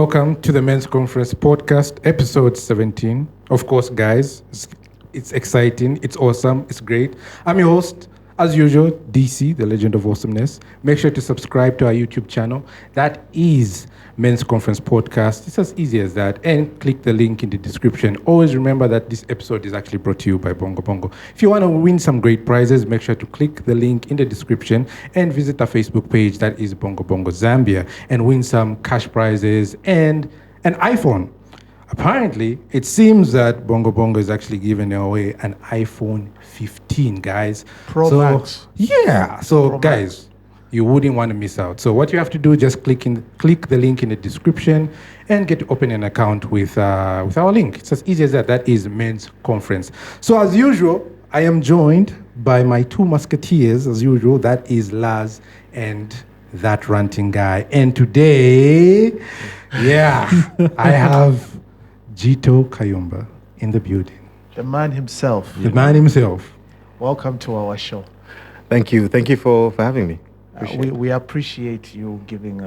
Welcome to the Men's Conference Podcast, episode 17. Of course, guys, it's exciting, it's awesome, it's great. I'm your host, as usual, DC, the legend of awesomeness. Make sure to subscribe to our YouTube channel. That is Men's Conference Podcast. It's as easy as that. And click the link in the description. Always remember that this episode is actually brought to you by Bongo Bongo. If you want to win some great prizes, make sure to click the link in the description and visit our Facebook page, that is Bongo Bongo Zambia, and win some cash prizes and an iPhone. Apparently, it seems that Bongo Bongo is actually giving away an iPhone 15, guys. Pro Max. Yeah. So, Pro guys, Max. You wouldn't want to miss out. So what you have to do, just click the link in the description and get to open an account with our link. It's as easy as that. That is Men's Conference. So as usual, I am joined by my two musketeers, as usual. That is Laz and that ranting guy. And today, I have Jito Kayumba in the building. The man himself. The man himself. Welcome to our show. Thank you for having me. We appreciate you giving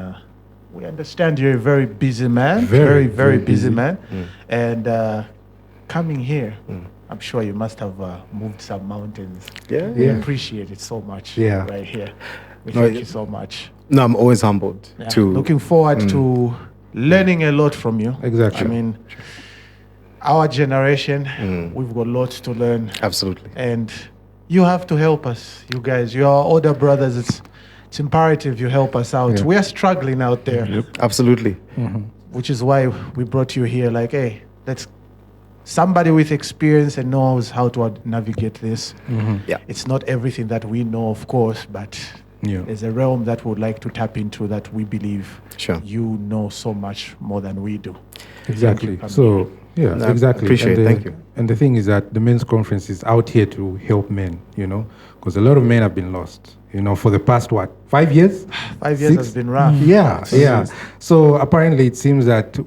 we understand you're a very busy man, Very very busy busy. man. And coming here, I'm sure you must have moved some mountains. We Yeah. appreciate it so much Yeah. right here. We No, thank it- you so much. No, I'm always humbled Yeah. to Looking forward to learning a lot from you. Exactly. I mean, our generation, we've got lots to learn. absolutely. And you have to help us, you guys. You are older brothers. It's imperative you help us out. Yeah. We are struggling out there, Absolutely. which is why we brought you here. Like, hey, let's somebody with experience and knows how to navigate this. Yeah. It's not everything that we know, of course, but Yeah. there's a realm that we would like to tap into that we believe Sure. you know so much more than we do. Exactly. Thank you. So, yeah, No, exactly. appreciate and it. Thank you. And the thing is that the men's conference is out here to help men, because a lot of men have been lost, for the past, 5 years? 5 years has been rough. Yeah. So apparently it seems that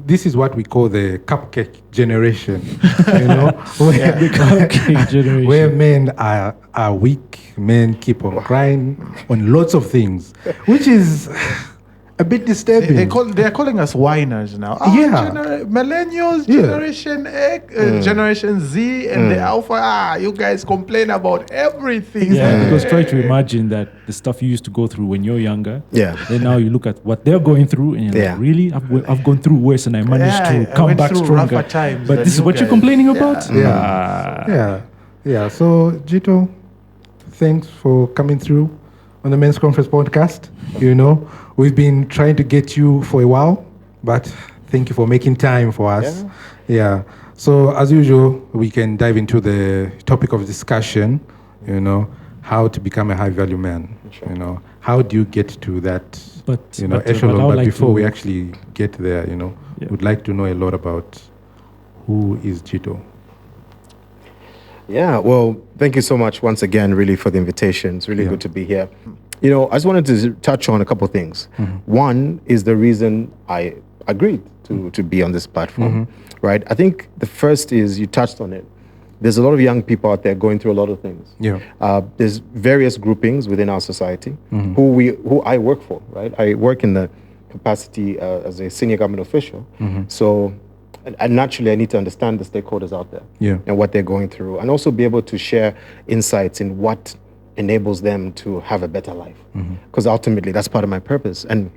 this is what we call the cupcake generation, where, The cupcake generation. where men are weak, men keep on crying on lots of things, which is a bit disturbing. They're calling us whiners now. Yeah. Millennials, Yeah. Generation X, Generation Z, and the Alpha. You guys complain about everything. Yeah, because try to imagine that the stuff you used to go through when you're younger. Yeah. Then now you look at what they're going through, and you're Yeah. like, really? I've gone through worse, and I managed Yeah, I to come went back through stronger. rougher times But than this is you what you're guys. complaining Yeah. about? Yeah. So, Jito, thanks for coming through on the Men's Conference Podcast. We've been trying to get you for a while, but thank you for making time for us. Yeah. So, as usual, we can dive into the topic of discussion, how to become a high-value man. Sure. How do you get to that, But echelon? I would But like before to- we actually get there, we'd like to know a lot about who is Jito. Yeah. Well, thank you so much once again, really, for the invitation. It's really Yeah. good to be here. I just wanted to touch on a couple of things. One is the reason I agreed to be on this platform, right? I think the first is you touched on it. There's a lot of young people out there going through a lot of things. Yeah. There's various groupings within our society who I work for, right? I work in the capacity as a senior government official. So, and naturally, I need to understand the stakeholders out there Yeah. and what they're going through, and also be able to share insights in what enables them to have a better life. Because ultimately, that's part of my purpose. And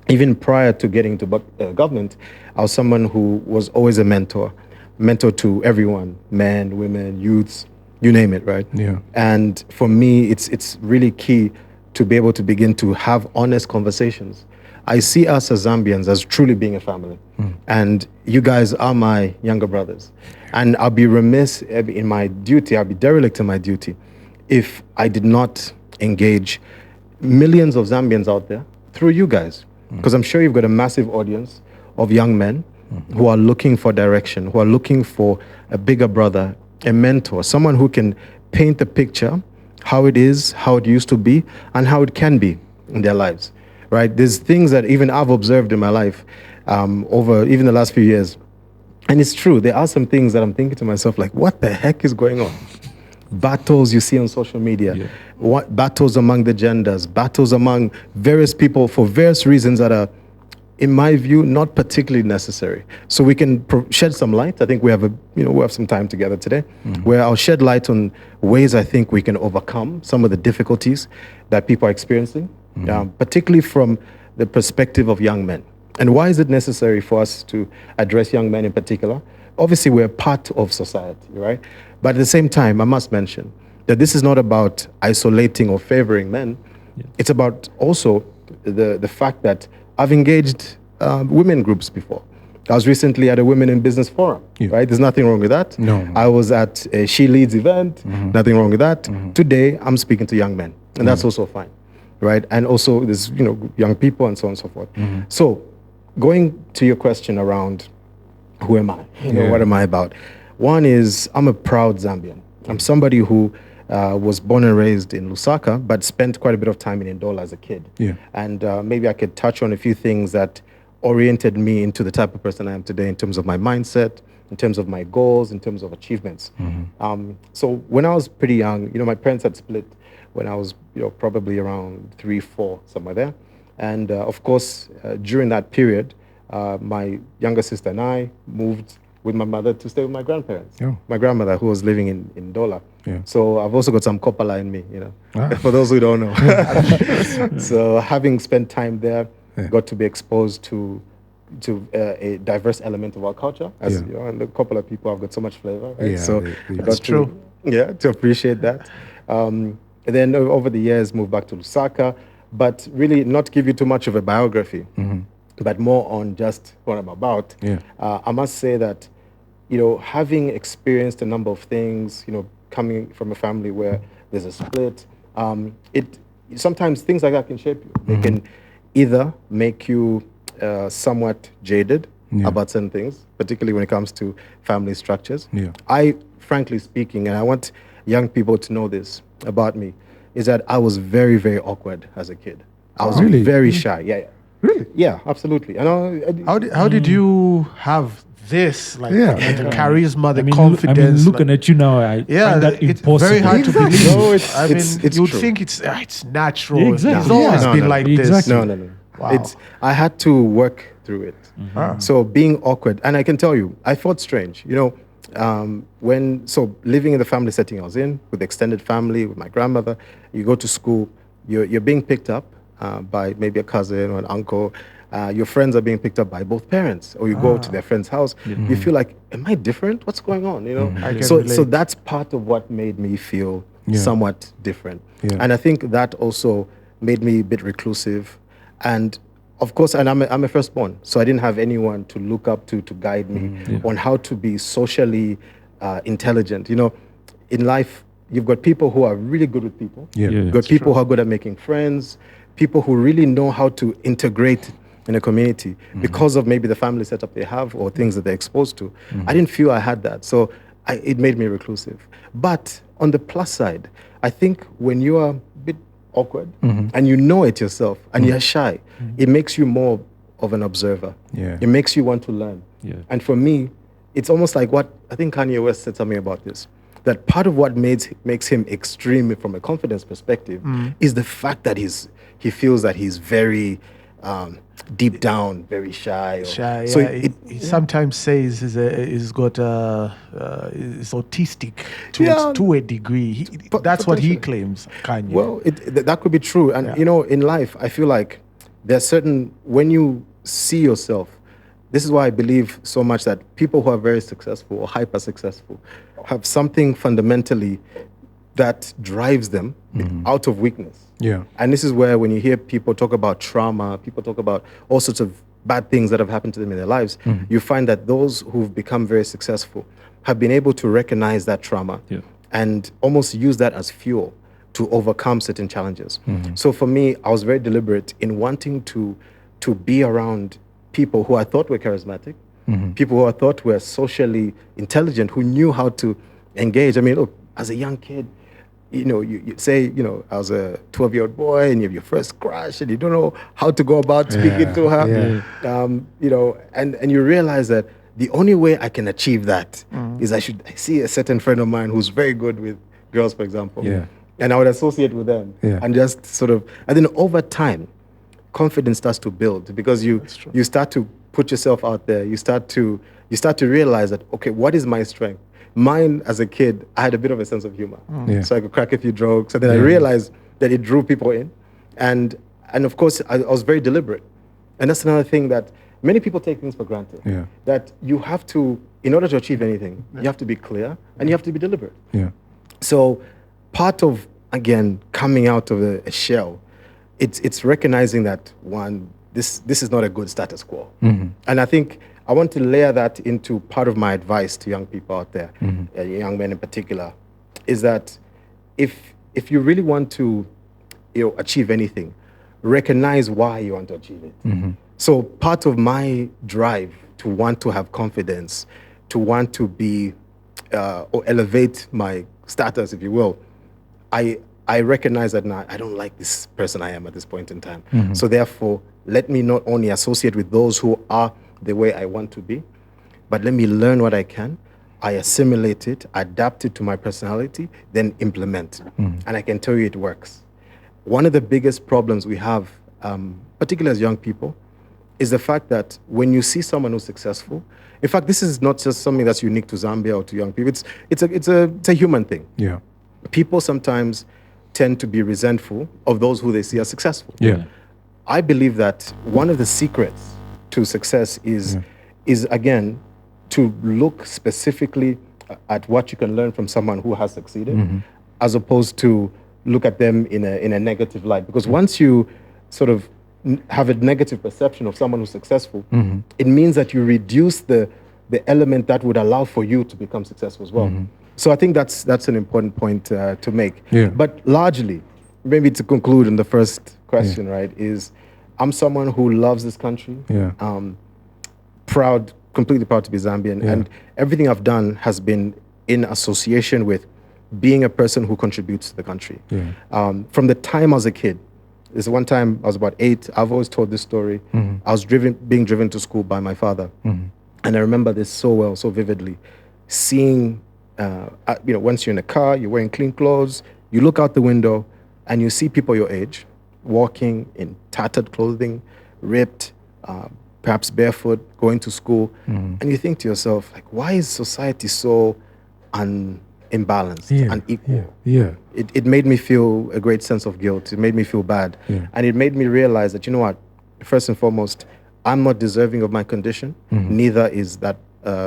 even prior to getting to government, I was someone who was always a mentor to everyone, men, women, youths, you name it, right? Yeah. And for me, it's really key to be able to begin to have honest conversations. I see us as Zambians as truly being a family. And you guys are my younger brothers. And I'll be remiss in my duty, I'll be derelict in my duty if I did not engage millions of Zambians out there through you guys. Because I'm sure you've got a massive audience of young men who are looking for direction, who are looking for a bigger brother, a mentor, someone who can paint the picture, how it is, how it used to be, and how it can be in their lives, right? There's things that even I've observed in my life over even the last few years. And it's true, there are some things that I'm thinking to myself, like, what the heck is going on? Battles you see on social media, battles among the genders, battles among various people for various reasons that are in my view, not particularly necessary. So we can shed some light. I think we have some time together today, where I'll shed light on ways I think we can overcome some of the difficulties that people are experiencing, particularly from the perspective of young men. And why is it necessary for us to address young men in particular? Obviously, we're part of society, right? But at the same time, I must mention that this is not about isolating or favoring men. Yeah. It's about also the fact that I've engaged women groups before. I was recently at a Women in Business Forum, right? There's nothing wrong with that. No. I was at a She Leads event, nothing wrong with that. Today, I'm speaking to young men, and that's also fine, right? And also, there's, young people and so on and so forth. So, going to your question around who am I? What am I about? One is I'm a proud Zambian. I'm somebody who was born and raised in Lusaka, but spent quite a bit of time in Ndola as a kid. Yeah. And maybe I could touch on a few things that oriented me into the type of person I am today in terms of my mindset, in terms of my goals, in terms of achievements. So when I was pretty young, my parents had split when I was probably around 3, 4, somewhere there. And of course, during that period, my younger sister and I moved with my mother to stay with my grandparents. Yeah. My grandmother, who was living in Ndola. Yeah. So I've also got some Kopala in me, for those who don't know. So having spent time there, got to be exposed to a diverse element of our culture. As and a couple of people have got so much flavor. Right? So that's true. To appreciate that. And then over the years, moved back to Lusaka, but really not give you too much of a biography. But more on just what I'm about. I must say that, having experienced a number of things, coming from a family where there's a split, sometimes things like that can shape you. They can either make you somewhat jaded about certain things, particularly when it comes to family structures. I, frankly speaking, and I want young people to know this about me, is that I was very, very awkward as a kid. I was very shy. Really? Yeah, absolutely. And how did you have this, the charisma, the confidence? Looking at you now, I find that impossible. It's very hard to believe. No, it's you'd true. think it's natural. Yeah, exactly. It's always been like this. Exactly. No. Wow. I had to work through it. So being awkward, and I can tell you, I felt strange. Living in the family setting I was in, with extended family, with my grandmother, you go to school, you're being picked up by maybe a cousin or an uncle. Your friends are being picked up by both parents, or you go to their friend's house. You feel like, am I different? What's going on? So that's part of what made me feel somewhat different. And I think that also made me a bit reclusive. And of course, and I'm a firstborn, so I didn't have anyone to look up to guide me on how to be socially intelligent. In life, you've got people who are really good with people. You've got people who are good at making friends, people who really know how to integrate in a community because of maybe the family setup they have or things that they're exposed to. I didn't feel I had that, so it made me reclusive. But on the plus side, I think when you are a bit awkward and you know it yourself and you're shy, it makes you more of an observer. It makes you want to learn. And for me, it's almost like what I think Kanye West said something about this, that part of what makes him extreme from a confidence perspective is the fact that he feels that he's very deep down, very shy. So he sometimes says he's autistic to a degree. That's what he claims, Kanye. Well, that could be true. And, in life, I feel like there's certain, when you see yourself, this is why I believe so much that people who are very successful or hyper successful have something fundamentally that drives them out of weakness. And this is where when you hear people talk about trauma, people talk about all sorts of bad things that have happened to them in their lives, you find that those who've become very successful have been able to recognize that trauma and almost use that as fuel to overcome certain challenges. So for me, I was very deliberate in wanting to be around people who I thought were charismatic, people who I thought were socially intelligent, who knew how to engage. I mean, look, as a young kid, you say, I was a 12-year-old boy and you have your first crush and you don't know how to go about speaking to her, and you realize that the only way I can achieve that is I see a certain friend of mine who's very good with girls, for example, and I would associate with them and just and then over time, confidence starts to build because That's true. you start to put yourself out there. You start to realize that, okay, what is my strength? Mine as a kid, I had a bit of a sense of humor, Yeah. so I could crack a few jokes, and then I realized that it drew people in, and of course I was very deliberate, and that's another thing that many people take things for granted. Yeah. That you have to, in order to achieve anything, you have to be clear and you have to be deliberate. Yeah. So part of, again, coming out of a shell, it's recognizing that, one, this is not a good status quo. And I think I want to layer that into part of my advice to young people out there, young men in particular, is that if you really want to achieve anything, recognize why you want to achieve it. So part of my drive to want to have confidence, to want to be or elevate my status, if you will, I recognize that now I don't like this person I am at this point in time. So therefore, let me not only associate with those who are the way I want to be, but let me learn what I can. I assimilate it, adapt it to my personality, then implement. And I can tell you it works. One of the biggest problems we have, particularly as young people, is the fact that when you see someone who's successful, in fact, this is not just something that's unique to Zambia or to young people. It's a human thing. Yeah. People sometimes tend to be resentful of those who they see as successful. Yeah. I believe that one of the secrets to success is again to look specifically at what you can learn from someone who has succeeded, as opposed to look at them in a negative light. Because once you sort of have a negative perception of someone who's successful, it means that you reduce the element that would allow for you to become successful as well. So I think that's an important point to make. Yeah. But largely, maybe to conclude on the first question, right, is I'm someone who loves this country. Yeah. Completely proud to be Zambian. Yeah. And everything I've done has been in association with being a person who contributes to the country. Yeah. From the time I was a kid, there's one time I was about 8, I've always told this story. I was being driven to school by my father. And I remember this so well, so vividly. Seeing, once you're in a car, you're wearing clean clothes, you look out the window and you see people your age walking in tattered clothing, ripped, perhaps barefoot, going to school. And you think to yourself, like, why is society so imbalanced, unequal? Yeah. It made me feel a great sense of guilt. It made me feel bad. Yeah. And it made me realize that, you know what, first and foremost, I'm not deserving of my condition. Neither is that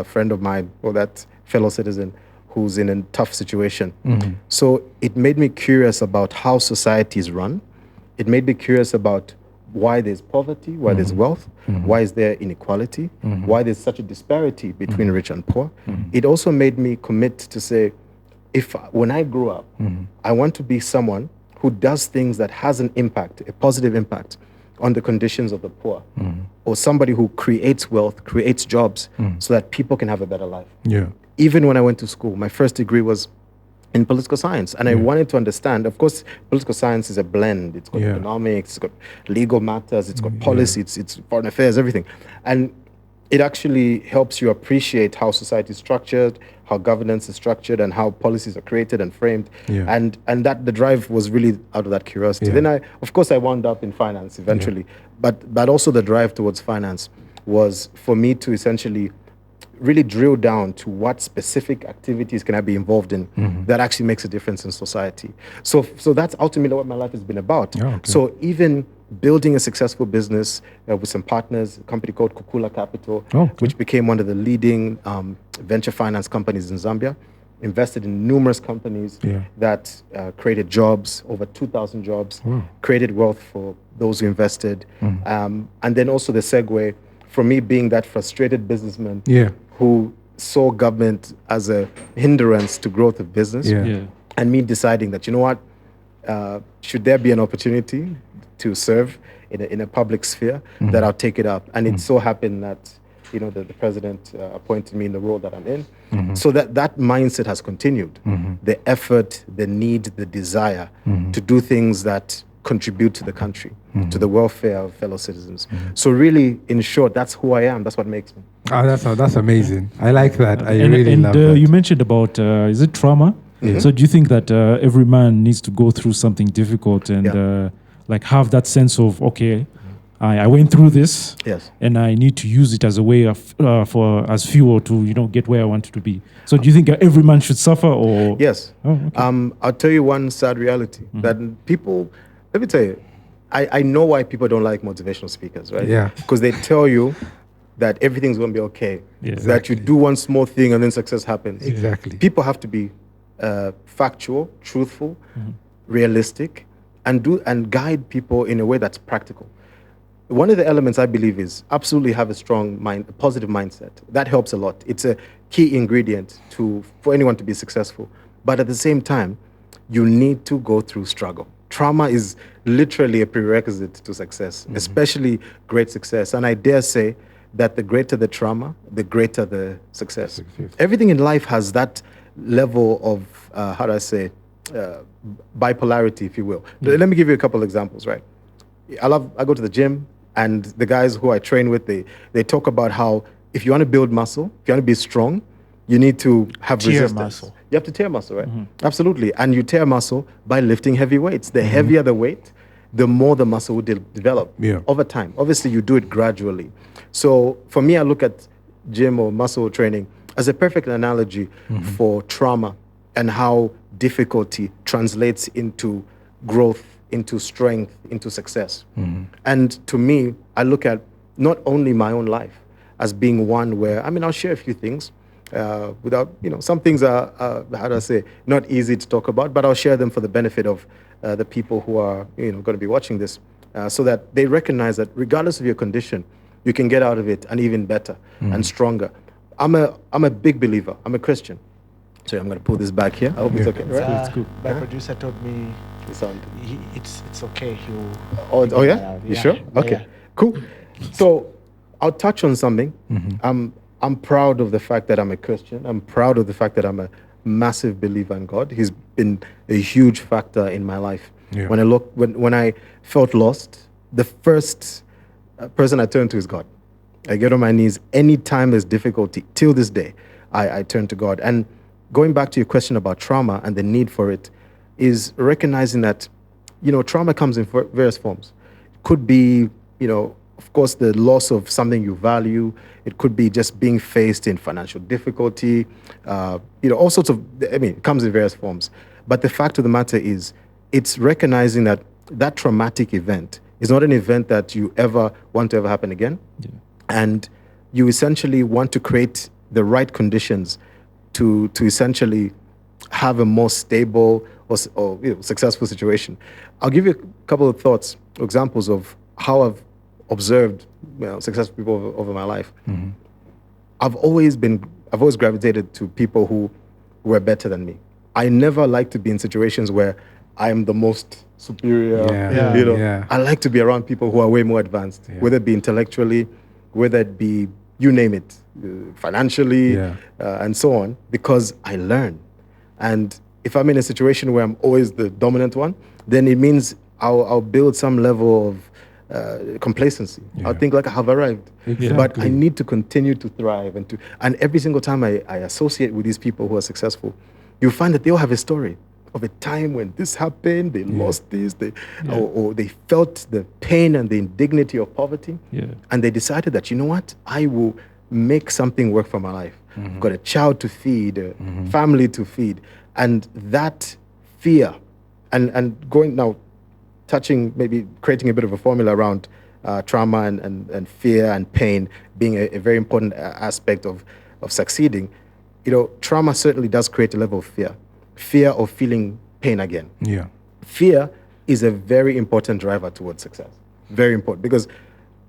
friend of mine or that fellow citizen who's in a tough situation. So it made me curious about how society is run. It made me curious about why there's poverty, why there's wealth, why is there inequality, why there's such a disparity between rich and poor. It also made me commit to say, when I grow up, I want to be someone who does things that has an impact, a positive impact on the conditions of the poor, or somebody who creates wealth, creates jobs so that people can have a better life. Yeah. Even when I went to school, my first degree was in political science. And I wanted to understand, of course, political science is a blend. It's got economics, it's got legal matters, it's got policy, it's foreign affairs, everything. And it actually helps you appreciate how society is structured, how governance is structured, and how policies are created and framed. Yeah. And that the drive was really out of that curiosity. Yeah. Then I wound up in finance eventually. But also the drive towards finance was for me to essentially really drill down to what specific activities can I be involved in that actually makes a difference in society. So that's ultimately what my life has been about. Oh, okay. So even building a successful business with some partners, a company called Kukula Capital, which became one of the leading venture finance companies in Zambia, invested in numerous companies that created jobs, over 2,000 jobs, created wealth for those who invested. And then also the segue from me being that frustrated businessman who saw government as a hindrance to growth of business, and me deciding that, you know what, should there be an opportunity to serve in a public sphere, that I'll take it up. And it so happened that, the president appointed me in the role that I'm in. So that mindset has continued. The effort, the need, the desire to do things that contribute to the country, to the welfare of fellow citizens. So really, in short, that's who I am. That's what makes me. That's amazing. I like that. I and really love that. You mentioned about, is it trauma? So do you think that every man needs to go through something difficult and like have that sense of, okay, I went through this, Yes. and I need to use it as a way of as fuel to get where I want to be. So do you think every man should suffer, or Yes. Oh, okay. I'll tell you one sad reality that people, let me tell you, I know why people don't like motivational speakers, right? Yeah. Because they tell you that everything's going to be okay. Yeah. That you do one small thing and then success happens. Exactly. People have to be factual, truthful, realistic, and guide people in a way that's practical. One of the elements I believe is absolutely have a strong mind, a positive mindset. That helps a lot. It's a key ingredient for anyone to be successful. But at the same time, you need to go through struggle. Trauma is literally a prerequisite to success, especially great success. And I dare say that the greater the trauma, the greater the success. Everything in life has that level of, bipolarity, if you will. Let me give you a couple examples, right? I go to the gym, and the guys who I train with, they talk about how if you want to build muscle, if you want to be strong, you need to have Tear resistance. muscle. You have to tear muscle, right? Absolutely. And you tear muscle by lifting heavy weights. The heavier the weight, the more the muscle will develop over time. Obviously, you do it gradually. So for me, I look at gym or muscle training as a perfect analogy for trauma and how difficulty translates into growth, into strength, into success. And to me, I look at not only my own life as being one where, I'll share a few things without, some things are, not easy to talk about, but I'll share them for the benefit of the people who are, going to be watching this, so that they recognize that regardless of your condition, you can get out of it and even better and stronger. I'm a big believer. I'm a Christian. So I'm going to pull this back here. I hope it's okay. Right? It's cool. My producer told me The sound. it's okay. Oh yeah? You sure? Okay, Yeah. cool. So I'll touch on something. I'm proud of the fact that I'm a Christian. I'm proud of the fact that I'm a massive believer in God. He's been a huge factor in my life. Yeah. When I felt lost, the first person I turned to is God. I get on my knees anytime there's difficulty. Till this day, I turn to God. And going back to your question about trauma and the need for it, is recognizing that, trauma comes in various forms. It could be, of course, the loss of something you value. It could be just being faced in financial difficulty. All sorts of, it comes in various forms. But the fact of the matter is, it's recognizing that that traumatic event is not an event that you ever want to ever happen again. Yeah. And you essentially want to create the right conditions to essentially have a more stable or successful situation. I'll give you a couple of thoughts, examples of how I've observed successful people over my life. I've always gravitated to people who were better than me. I never like to be in situations where I'm the most superior. Yeah. I like to be around people who are way more advanced, whether it be intellectually, whether it be, you name it, financially, and so on, because I learn. And if I'm in a situation where I'm always the dominant one, then it means I'll build some level of complacency. I'll think like I have arrived. Exactly. But I need to continue to thrive. And every single time I associate with these people who are successful, you find that they all have a story of a time when this happened, they lost this, or they felt the pain and the indignity of poverty. And they decided that, you know what, I will make something work for my life. I've got a child to feed, a family to feed. And that fear, and going now, touching, maybe creating a bit of a formula around trauma and fear and pain being a very important aspect of succeeding. Trauma certainly does create a level of fear of feeling pain again. Yeah. Fear is a very important driver towards success. Very important, because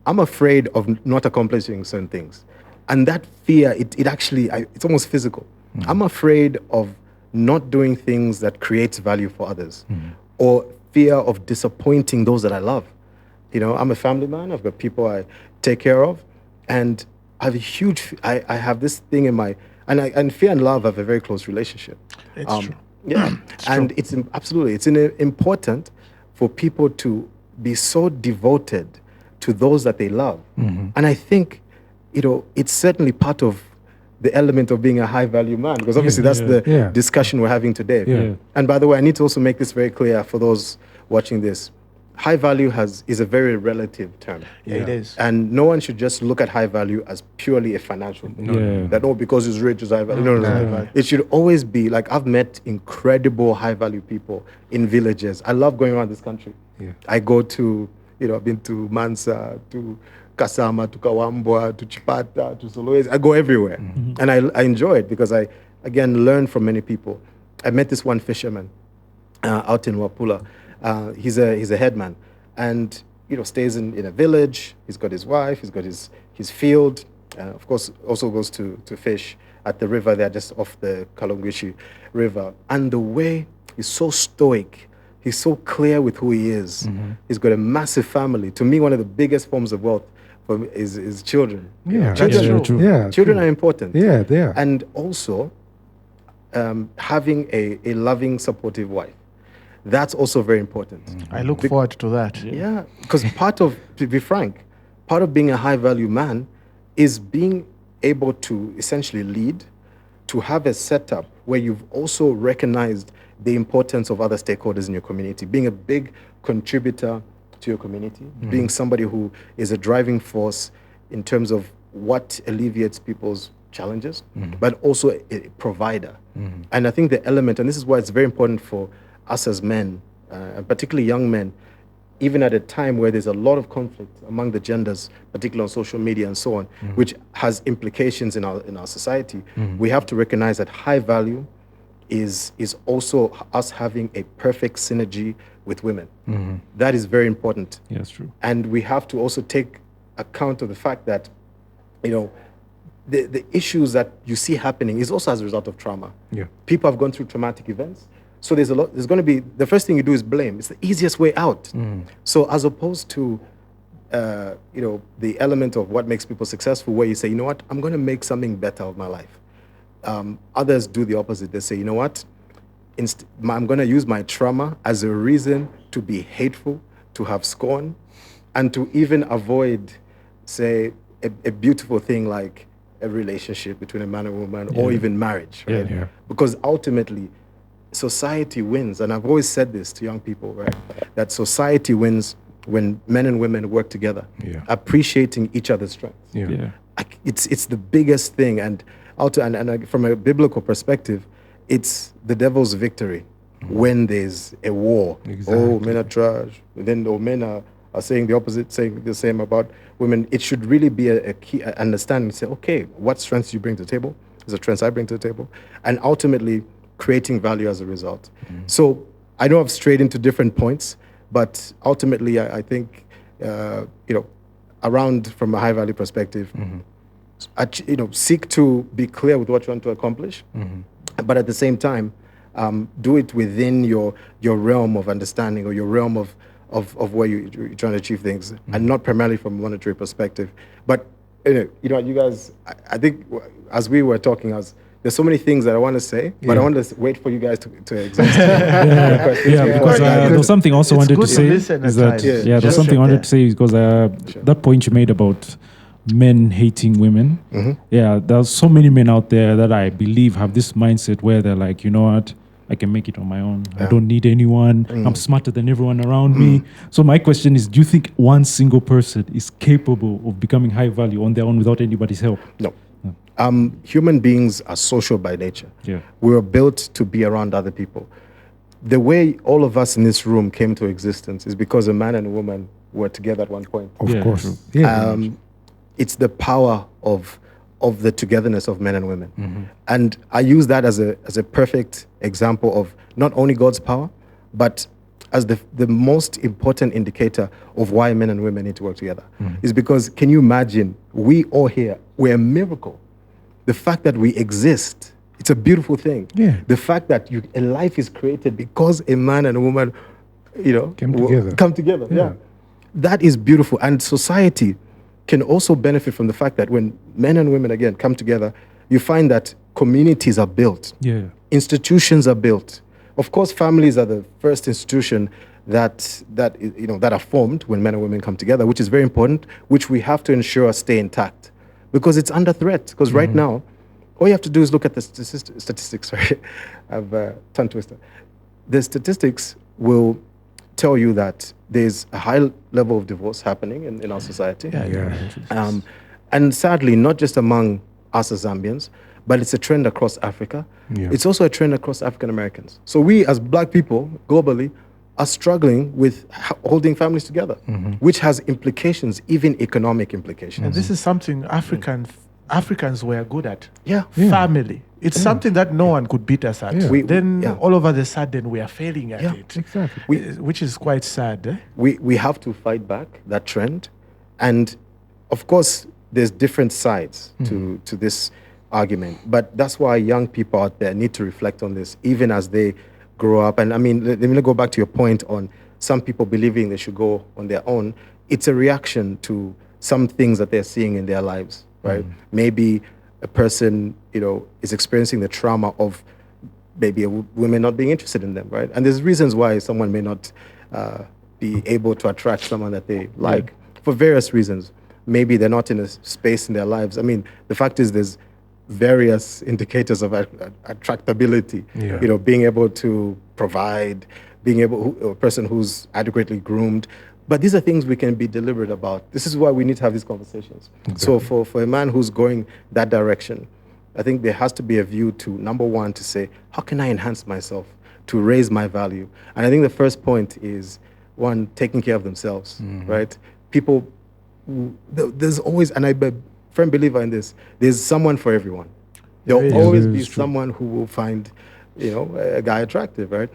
I'm afraid of not accomplishing certain things. And that fear, it actually, it's almost physical. I'm afraid of not doing things that creates value for others, or fear of disappointing those that I love. I'm a family man. I've got people I take care of, and I have I have this thing in my, and fear and love have a very close relationship. It's true. Yeah, and it's important for people to be so devoted to those that they love. And I think, it's certainly part of the element of being a high value man, because obviously that's the discussion we're having today. Yeah. And by the way, I need to also make this very clear for those watching this. high value is a very relative term. Yeah, it is. And no one should just look at high value as purely a financial thing. Yeah. That, oh, because it's rich is high value. No, no, high no. value. It should always be like, I've met incredible high value people in villages. I love going around this country. Yeah. I go to, I've been to Mansa, to Kasama, to Kawambwa, to Chipata, to Solwezi. I go everywhere. And I enjoy it because I, again, learn from many people. I met this one fisherman out in Wapula. He's a headman, and stays in a village. He's got his wife. He's got his field. Of course, also goes to fish at the river there, just off the Kalonguishi River. And the way he's so stoic, he's so clear with who he is. He's got a massive family. To me, one of the biggest forms of wealth for me is children. Yeah, Children, that's true. Yeah, children true. are important. Yeah, they are. And also, having a loving, supportive wife. That's also very important. I look forward to that. Yeah, because to be frank, part of being a high value man is being able to essentially lead, to have a setup where you've also recognized the importance of other stakeholders in your community, being a big contributor to your community, being somebody who is a driving force in terms of what alleviates people's challenges, but also a provider. And I think the element, and this is why it's very important for us as men, and particularly young men, even at a time where there's a lot of conflict among the genders, particularly on social media and so on, which has implications in our society, we have to recognize that high value is also us having a perfect synergy with women. That is very important. Yeah, that's true. And we have to also take account of the fact that, the issues that you see happening is also as a result of trauma. Yeah. People have gone through traumatic events. So there's going to be, the first thing you do is blame. It's the easiest way out. So as opposed to, the element of what makes people successful, where you say, you know what, I'm going to make something better of my life. Others do the opposite. They say, you know what, I'm going to use my trauma as a reason to be hateful, to have scorn, and to even avoid, say, a beautiful thing like a relationship between a man and woman, or even marriage, right? Yeah. Because ultimately, society wins. And I've always said this to young people, right? That society wins when men and women work together, appreciating each other's strengths. Yeah. It's the biggest thing. And from a biblical perspective, it's the devil's victory when there's a war. Exactly. Oh, men are trash. Then men are saying the opposite, saying the same about women. It should really be a key understanding. Say, okay, what strengths do you bring to the table? Is the strengths I bring to the table? And ultimately, creating value as a result. So I know I've strayed into different points, but ultimately I think, around from a high value perspective, seek to be clear with what you want to accomplish, but at the same time, do it within your realm of understanding, or your realm of where you're trying to achieve things, and not primarily from a monetary perspective. But you guys, I think as we were talking, there's so many things that I want to say, but I want to wait for you guys to exhaust. Because there was something also It's wanted to good to say listen is at that times. there's Just something I sit wanted there. to say because that point you made about men hating women. Yeah, there's so many men out there that I believe have this mindset where they're like, you know what, I can make it on my own. I don't need anyone. I'm smarter than everyone around me. So my question is, do you think one single person is capable of becoming high value on their own without anybody's help? No. Human beings are social by nature. Yeah. We were built to be around other people. The way all of us in this room came to existence is because a man and a woman were together at one point. Of Yeah, course. true. Yeah. It's the power of the togetherness of men and women. And I use that as a perfect example of not only God's power, but as the most important indicator of why men and women need to work together. Is because, can you imagine, we all here, we're a miracle. The fact that we exist, it's a beautiful thing. Yeah. The fact that a life is created because a man and a woman, come together. Yeah. That is beautiful. And society can also benefit from the fact that when men and women, again, come together, you find that communities are built. Yeah. Institutions are built. Of course, families are the first institution that are formed when men and women come together, which is very important, which we have to ensure stay intact. Because it's under threat. Because right now, all you have to do is look at the statistics. Sorry, I've tongue twister. The statistics will tell you that there's a high level of divorce happening in our society. And sadly, not just among us as Zambians, but it's a trend across Africa. Yeah. It's also a trend across African Americans. So we as black people globally are struggling with holding families together, which has implications, even economic implications. And this is something Africans were good at. Yeah. Family. It's something that no one could beat us at. Yeah. All over the sudden we are failing at it. Exactly. Which is quite sad. Eh? We have to fight back that trend. And of course, there's different sides to this argument. But that's why young people out there need to reflect on this, even as they grow up. And I mean, let me go back to your point on some people believing they should go on their own. It's a reaction to some things that they're seeing in their lives, right? Maybe a person, is experiencing the trauma of maybe a woman not being interested in them, right? And there's reasons why someone may not be able to attract someone that they like for various reasons. Maybe they're not in a space in their lives. I mean, the fact is there's various indicators of attractability, being able to provide, a person who's adequately groomed. But these are things we can be deliberate about. This is why we need to have these conversations. Exactly. So for a man who's going that direction, I think there has to be a view to, number one, to say, how can I enhance myself to raise my value? And I think the first point is, one, taking care of themselves, right? People, there's always, and I'm a firm believer in this, there's someone for everyone. There'll always be someone who will find, a guy attractive, right?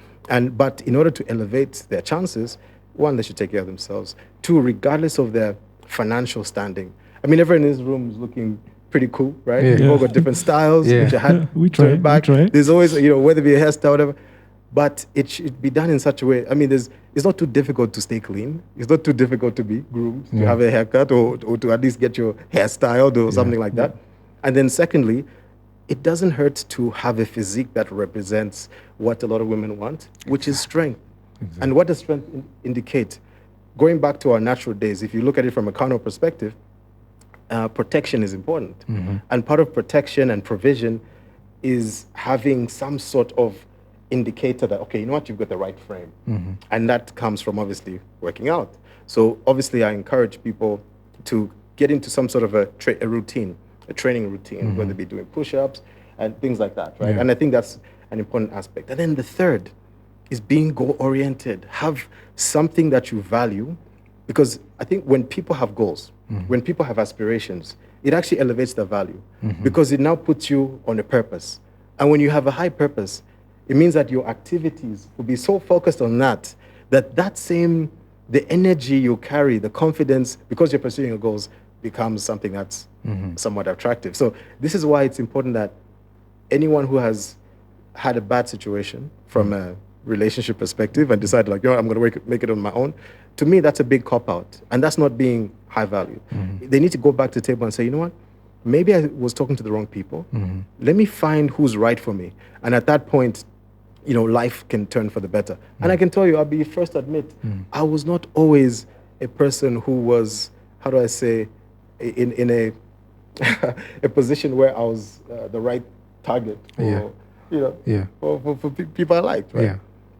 But in order to elevate their chances, one, they should take care of themselves. Two, regardless of their financial standing. I mean, everyone in this room is looking pretty cool, right? Yeah. We've all got different styles, which I had We try. There's always, whether it be a hairstyle, whatever. But it should be done in such a way. I mean, it's not too difficult to stay clean. It's not too difficult to be groomed, to have a haircut, or to at least get your hair styled or something like that. And then secondly, it doesn't hurt to have a physique that represents what a lot of women want, which is strength. Exactly. And what does strength indicate? Going back to our natural days, if you look at it from a carnal perspective, protection is important. And part of protection and provision is having some sort of indicator that, okay, you know what, you've got the right frame. And that comes from obviously working out. So obviously I encourage people to get into some sort of a routine, a training routine, whether it be doing push-ups and things like that, right? And I think that's an important aspect. And then the third is being goal-oriented. Have something that you value, because I think when people have goals, when people have aspirations, it actually elevates their value because it now puts you on a purpose. And when you have a high purpose, it means that your activities will be so focused on that the energy you carry, the confidence, because you're pursuing your goals, becomes something that's somewhat attractive. So this is why it's important that anyone who has had a bad situation from a relationship perspective and decided like, I'm going to make it on my own, to me, that's a big cop-out. And that's not being high value. They need to go back to the table and say, you know what? Maybe I was talking to the wrong people. Let me find who's right for me. And at that point, life can turn for the better. And I can tell you, I'll be first to admit, I was not always a person who was, how do I say, in a a position where I was the right target for, for people I liked, right?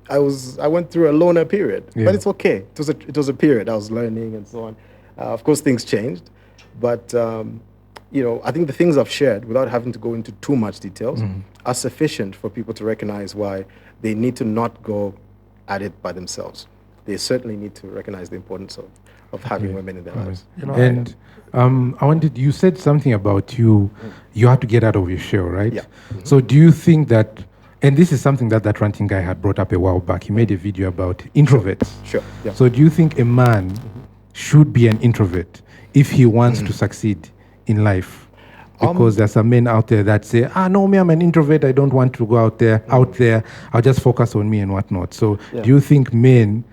I went through a loner period, but it's okay. It was a period. I was learning and so on. Of course, things changed, but I think the things I've shared, without having to go into too much details, are sufficient for people to recognize why they need to not go at it by themselves. They certainly need to recognize the importance of having women in their lives. You said something about you have to get out of your shell, right? Yeah. So do you think that, and this is something that ranting guy had brought up a while back, he made a video about introverts. Sure. Yeah. So do you think a man should be an introvert if he wants to succeed in life? Because there's some men out there that say, no, I'm an introvert. I don't want to go out there. I'll just focus on me and whatnot. So do you think men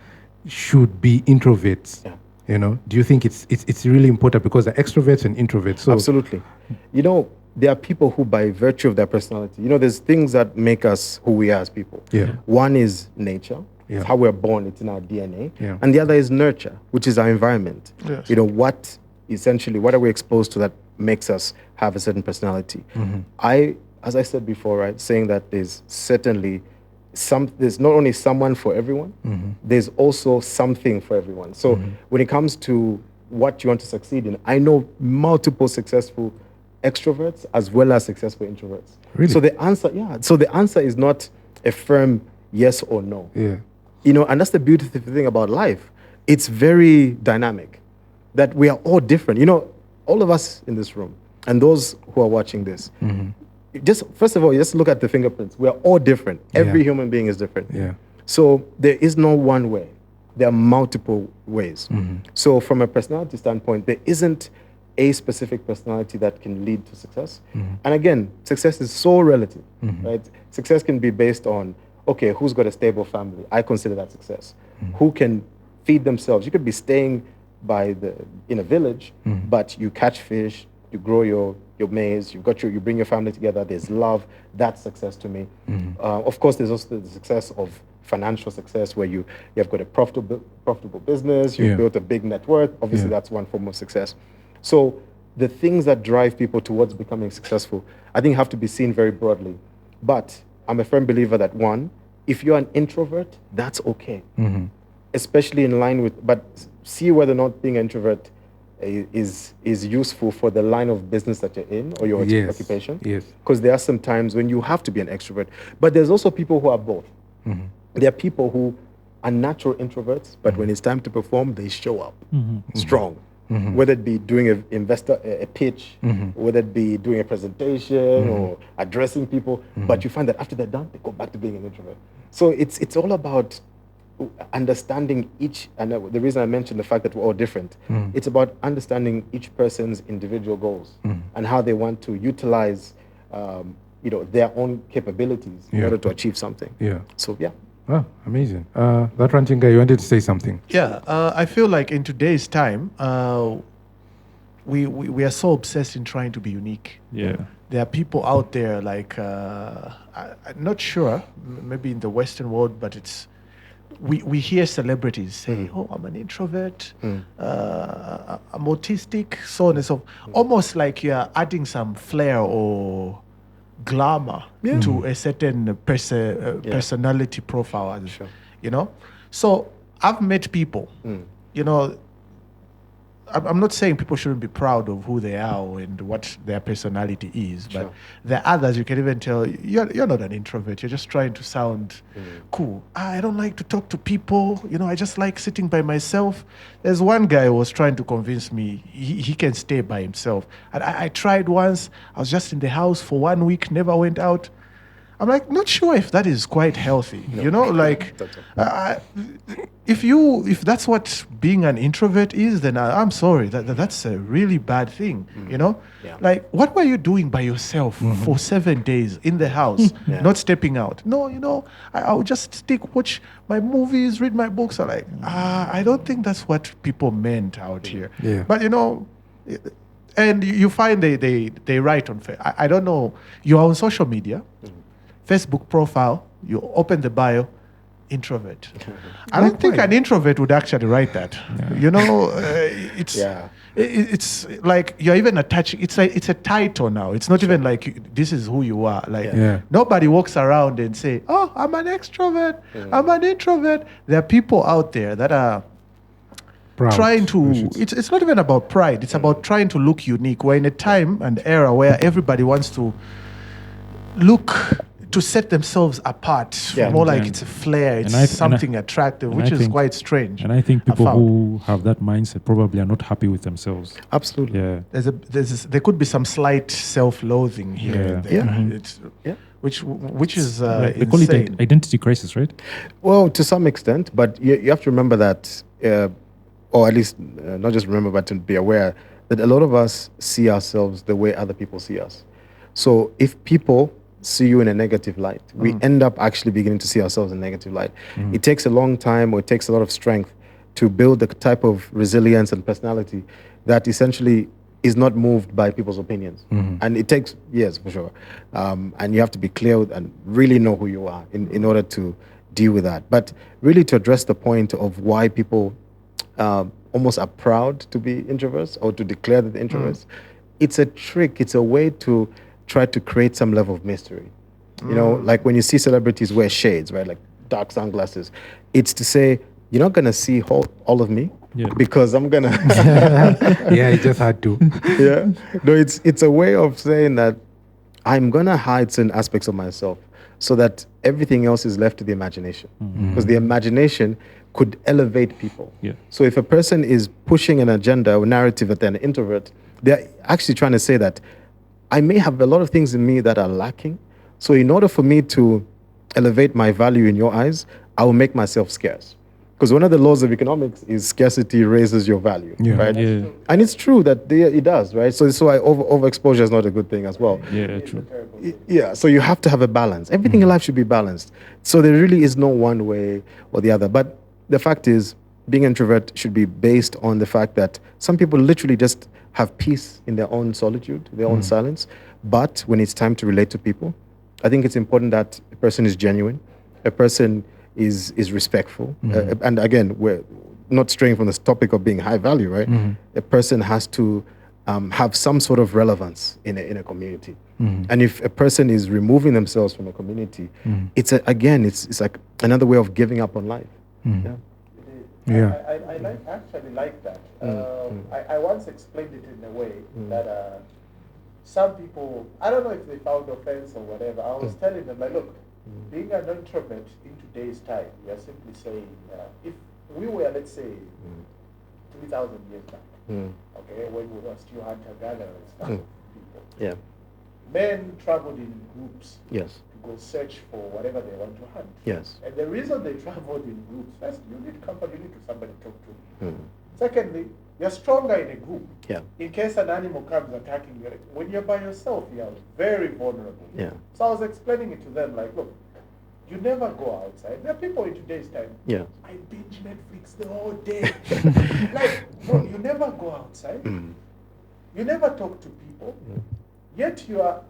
should be introverts? Yeah. Do you think it's really important because they're extroverts and introverts? So absolutely. There are people who, by virtue of their personality, there's things that make us who we are as people. Yeah. One is nature. Yeah. It's how we're born. It's in our DNA. Yeah. And the other is nurture, which is our environment. Yes. What are we exposed to that makes us have a certain personality? As I said before, right, saying that there's certainly there's not only someone for everyone, there's also something for everyone. So when it comes to what you want to succeed in, I know multiple successful extroverts as well as successful introverts. Really? So the answer is not a firm yes or no. Yeah. You know, and that's the beautiful thing about life. It's very dynamic, that we are all different. You know, all of us in this room and those who are watching this, just first of all, just look at the fingerprints. We are all different. Every human being is different. Yeah. So there is no one way. There are multiple ways. So from a personality standpoint, there isn't a specific personality that can lead to success. And again, success is so relative, right? Success can be based on, okay, who's got a stable family? I consider that success. Who can feed themselves? You could be staying in a village, but you catch fish, you grow your maize, you bring your family together, there's love. That's success to me. Of course, there's also the success of financial success, where you have got a profitable business, you've built a big net worth. Obviously, that's one form of success. So the things that drive people towards becoming successful, I think, have to be seen very broadly. But I'm a firm believer that, one, if you're an introvert, that's okay. Especially in line with, but see whether or not being an introvert is useful for the line of business that you're in or your occupation. Yes. Because there are some times when you have to be an extrovert. But there's also people who are both. There are people who are natural introverts, but when it's time to perform, they show up strong. Whether it be doing a pitch, whether it be doing a presentation or addressing people, but you find that after they're done, they go back to being an introvert. So it's all about understanding each, and the reason I mentioned the fact that we're all different, it's about understanding each person's individual goals and how they want to utilize, their own capabilities in order to achieve something. Yeah. So yeah. Oh, amazing. That ranching guy, you wanted to say something? Yeah, I feel like in today's time, we are so obsessed in trying to be unique. Yeah. There are people out there like, I'm not sure, maybe in the Western world, but we hear celebrities say, oh, I'm an introvert, I'm autistic, so on and so forth. Almost like you're adding some flair or glamour to a certain personality profile, you know. So I've met people, you know. I'm not saying people shouldn't be proud of who they are and what their personality is, but there are others you can even tell you're not an introvert. You're just trying to sound cool. I don't like to talk to people. You know, I just like sitting by myself. There's one guy who was trying to convince me he can stay by himself. And I tried once. I was just in the house for 1 week, never went out. I'm like, not sure if that is quite healthy. You know, like, if that's what being an introvert is, then I'm sorry. That's a really bad thing. You know, like, what were you doing by yourself for 7 days in the house, not stepping out? No, you know, I would just watch my movies, read my books. I'm like, I don't think that's what people meant out here. Yeah. But you know. And you find they write on Facebook. I don't know. You are on social media. Facebook profile, you open the bio, introvert. I don't think an introvert would actually write that. You know, it's like you're even attaching. It's a title now. It's not even like this is who you are. Like nobody walks around and say, "Oh, I'm an extrovert. I'm an introvert." There are people out there that are proud, trying to. It's not even about pride. It's about trying to look unique. We're in a time and era where everybody wants to look. To set themselves apart, more like it's a flair, it's something attractive, which is quite strange. And I think people who have that mindset probably are not happy with themselves. Absolutely. Yeah. There could be some slight self-loathing here and there. Which is they call it identity crisis, right? Well, to some extent, but you have to remember that, or at least not just remember, but to be aware that a lot of us see ourselves the way other people see us. So if people see you in a negative light, we end up actually beginning to see ourselves in a negative light. It takes a long time, or it takes a lot of strength to build the type of resilience and personality that essentially is not moved by people's opinions. And it takes years for sure. And you have to be clear and really know who you are in order to deal with that. But really to address the point of why people almost are proud to be introverts or to declare that they're introverts, it's a trick. It's a way to try to create some level of mystery. You know, like when you see celebrities wear shades, right? Like dark sunglasses. It's to say, you're not going to see all of me because I'm going to... Yeah, you just had to. Yeah. No, it's a way of saying that I'm going to hide certain aspects of myself so that everything else is left to the imagination. Because the imagination could elevate people. Yeah. So if a person is pushing an agenda or narrative that they're an introvert, they're actually trying to say that I may have a lot of things in me that are lacking. So in order for me to elevate my value in your eyes, I will make myself scarce. Because one of the laws of economics is scarcity raises your value, right? Yeah. And it's true that it does, right? So overexposure is not a good thing as well. Yeah, true. Yeah, so you have to have a balance. Everything in life should be balanced. So there really is no one way or the other. But the fact is, being an introvert should be based on the fact that some people literally just have peace in their own solitude, their own silence. But when it's time to relate to people, I think it's important that a person is genuine, a person is respectful. And again, we're not straying from this topic of being high value, right? A person has to have some sort of relevance in a community. And if a person is removing themselves from a community, it's like another way of giving up on life. Yeah. I actually like that. I once explained it in a way that some people, I don't know if they found offense or whatever, I was telling them, like, look, being an introvert in today's time, we are simply saying, if we were, let's say, 3,000 years back, okay, when we were still hunter-gatherers, people, men traveled in groups to go search for whatever they want to hunt. And the reason they traveled in groups, first, you need company, you need somebody to talk to. Secondly, you're stronger in a group. In case an animal comes attacking you, when you're by yourself, you're very vulnerable. So I was explaining it to them, like, look, you never go outside. There are people in today's time. I binge Netflix the whole day. Like, bro, you never go outside. You never talk to people. Yet you are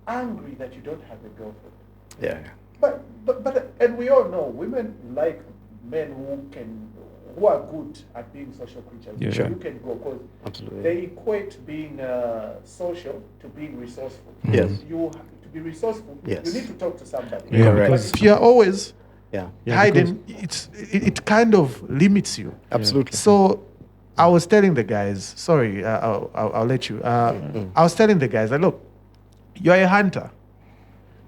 angry that you don't have a girlfriend. But and we all know women like men who are good at being social creatures. You can go because they equate being social to being resourceful. You to be resourceful, you need to talk to somebody. Because if you're always hiding, it kind of limits you. Absolutely. So I was telling the guys, sorry, I'll let you. I was telling the guys, like, look, you're a hunter.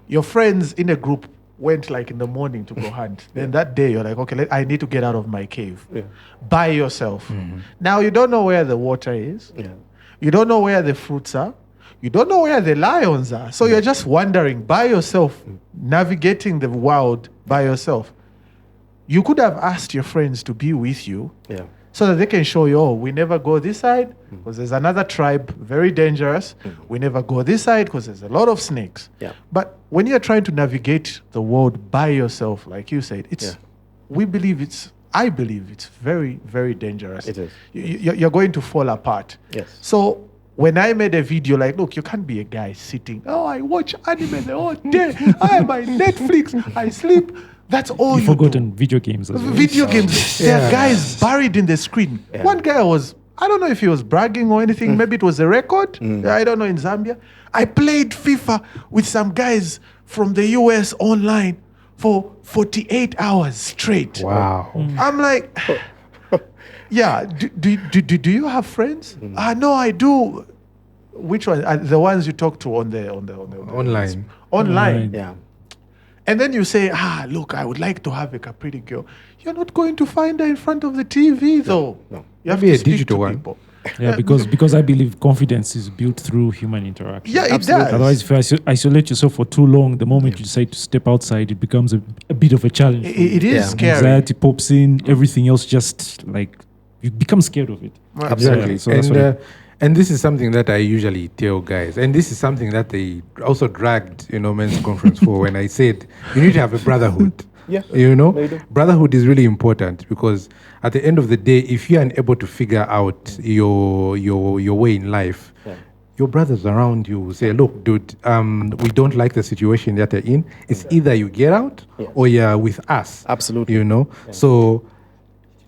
Your friends in a group went like in the morning to go hunt. Then that day you're like, okay, I need to get out of my cave. By yourself. Now you don't know where the water is. You don't know where the fruits are. You don't know where the lions are. So you're just wandering by yourself, navigating the world by yourself. You could have asked your friends to be with you so that they can show you, oh, we never go this side because there's another tribe, very dangerous. We never go this side because there's a lot of snakes. But when you're trying to navigate the world by yourself, like you said, I believe it's very, very dangerous. It is. You're going to fall apart. So when I made a video like, look, you can't be a guy sitting, oh, I watch anime the whole day. I am on Netflix. I sleep. That's all You've forgotten video games as well. Video games. There are guys buried in the screen. One guy I don't know if he was bragging or anything. Maybe it was a record. I don't know, in Zambia. I played FIFA with some guys from the US online for 48 hours straight. Wow. I'm like, yeah, do you have friends? No, I do. Which one? The ones you talk to on the Online. Online. Yeah. And then you say, look, I would like to have a pretty girl. You're not going to find her in front of the TV, though. No. You have Maybe to a speak digital to one. people. Yeah, because I believe confidence is built through human interaction. Yeah, it does. Otherwise, if you isolate yourself for too long, the moment you decide to step outside, it becomes a bit of a challenge. It is scary. Anxiety pops in, everything else just like, you become scared of it. Exactly. So that's why- And this is something that I usually tell guys. And this is something that they also dragged, men's conference for when I said, you need to have a brotherhood. Brotherhood is really important because at the end of the day, if you're unable to figure out your way in life, your brothers around you will say, look, dude, we don't like the situation that you're in. It's either you get out or you're with us. Absolutely. So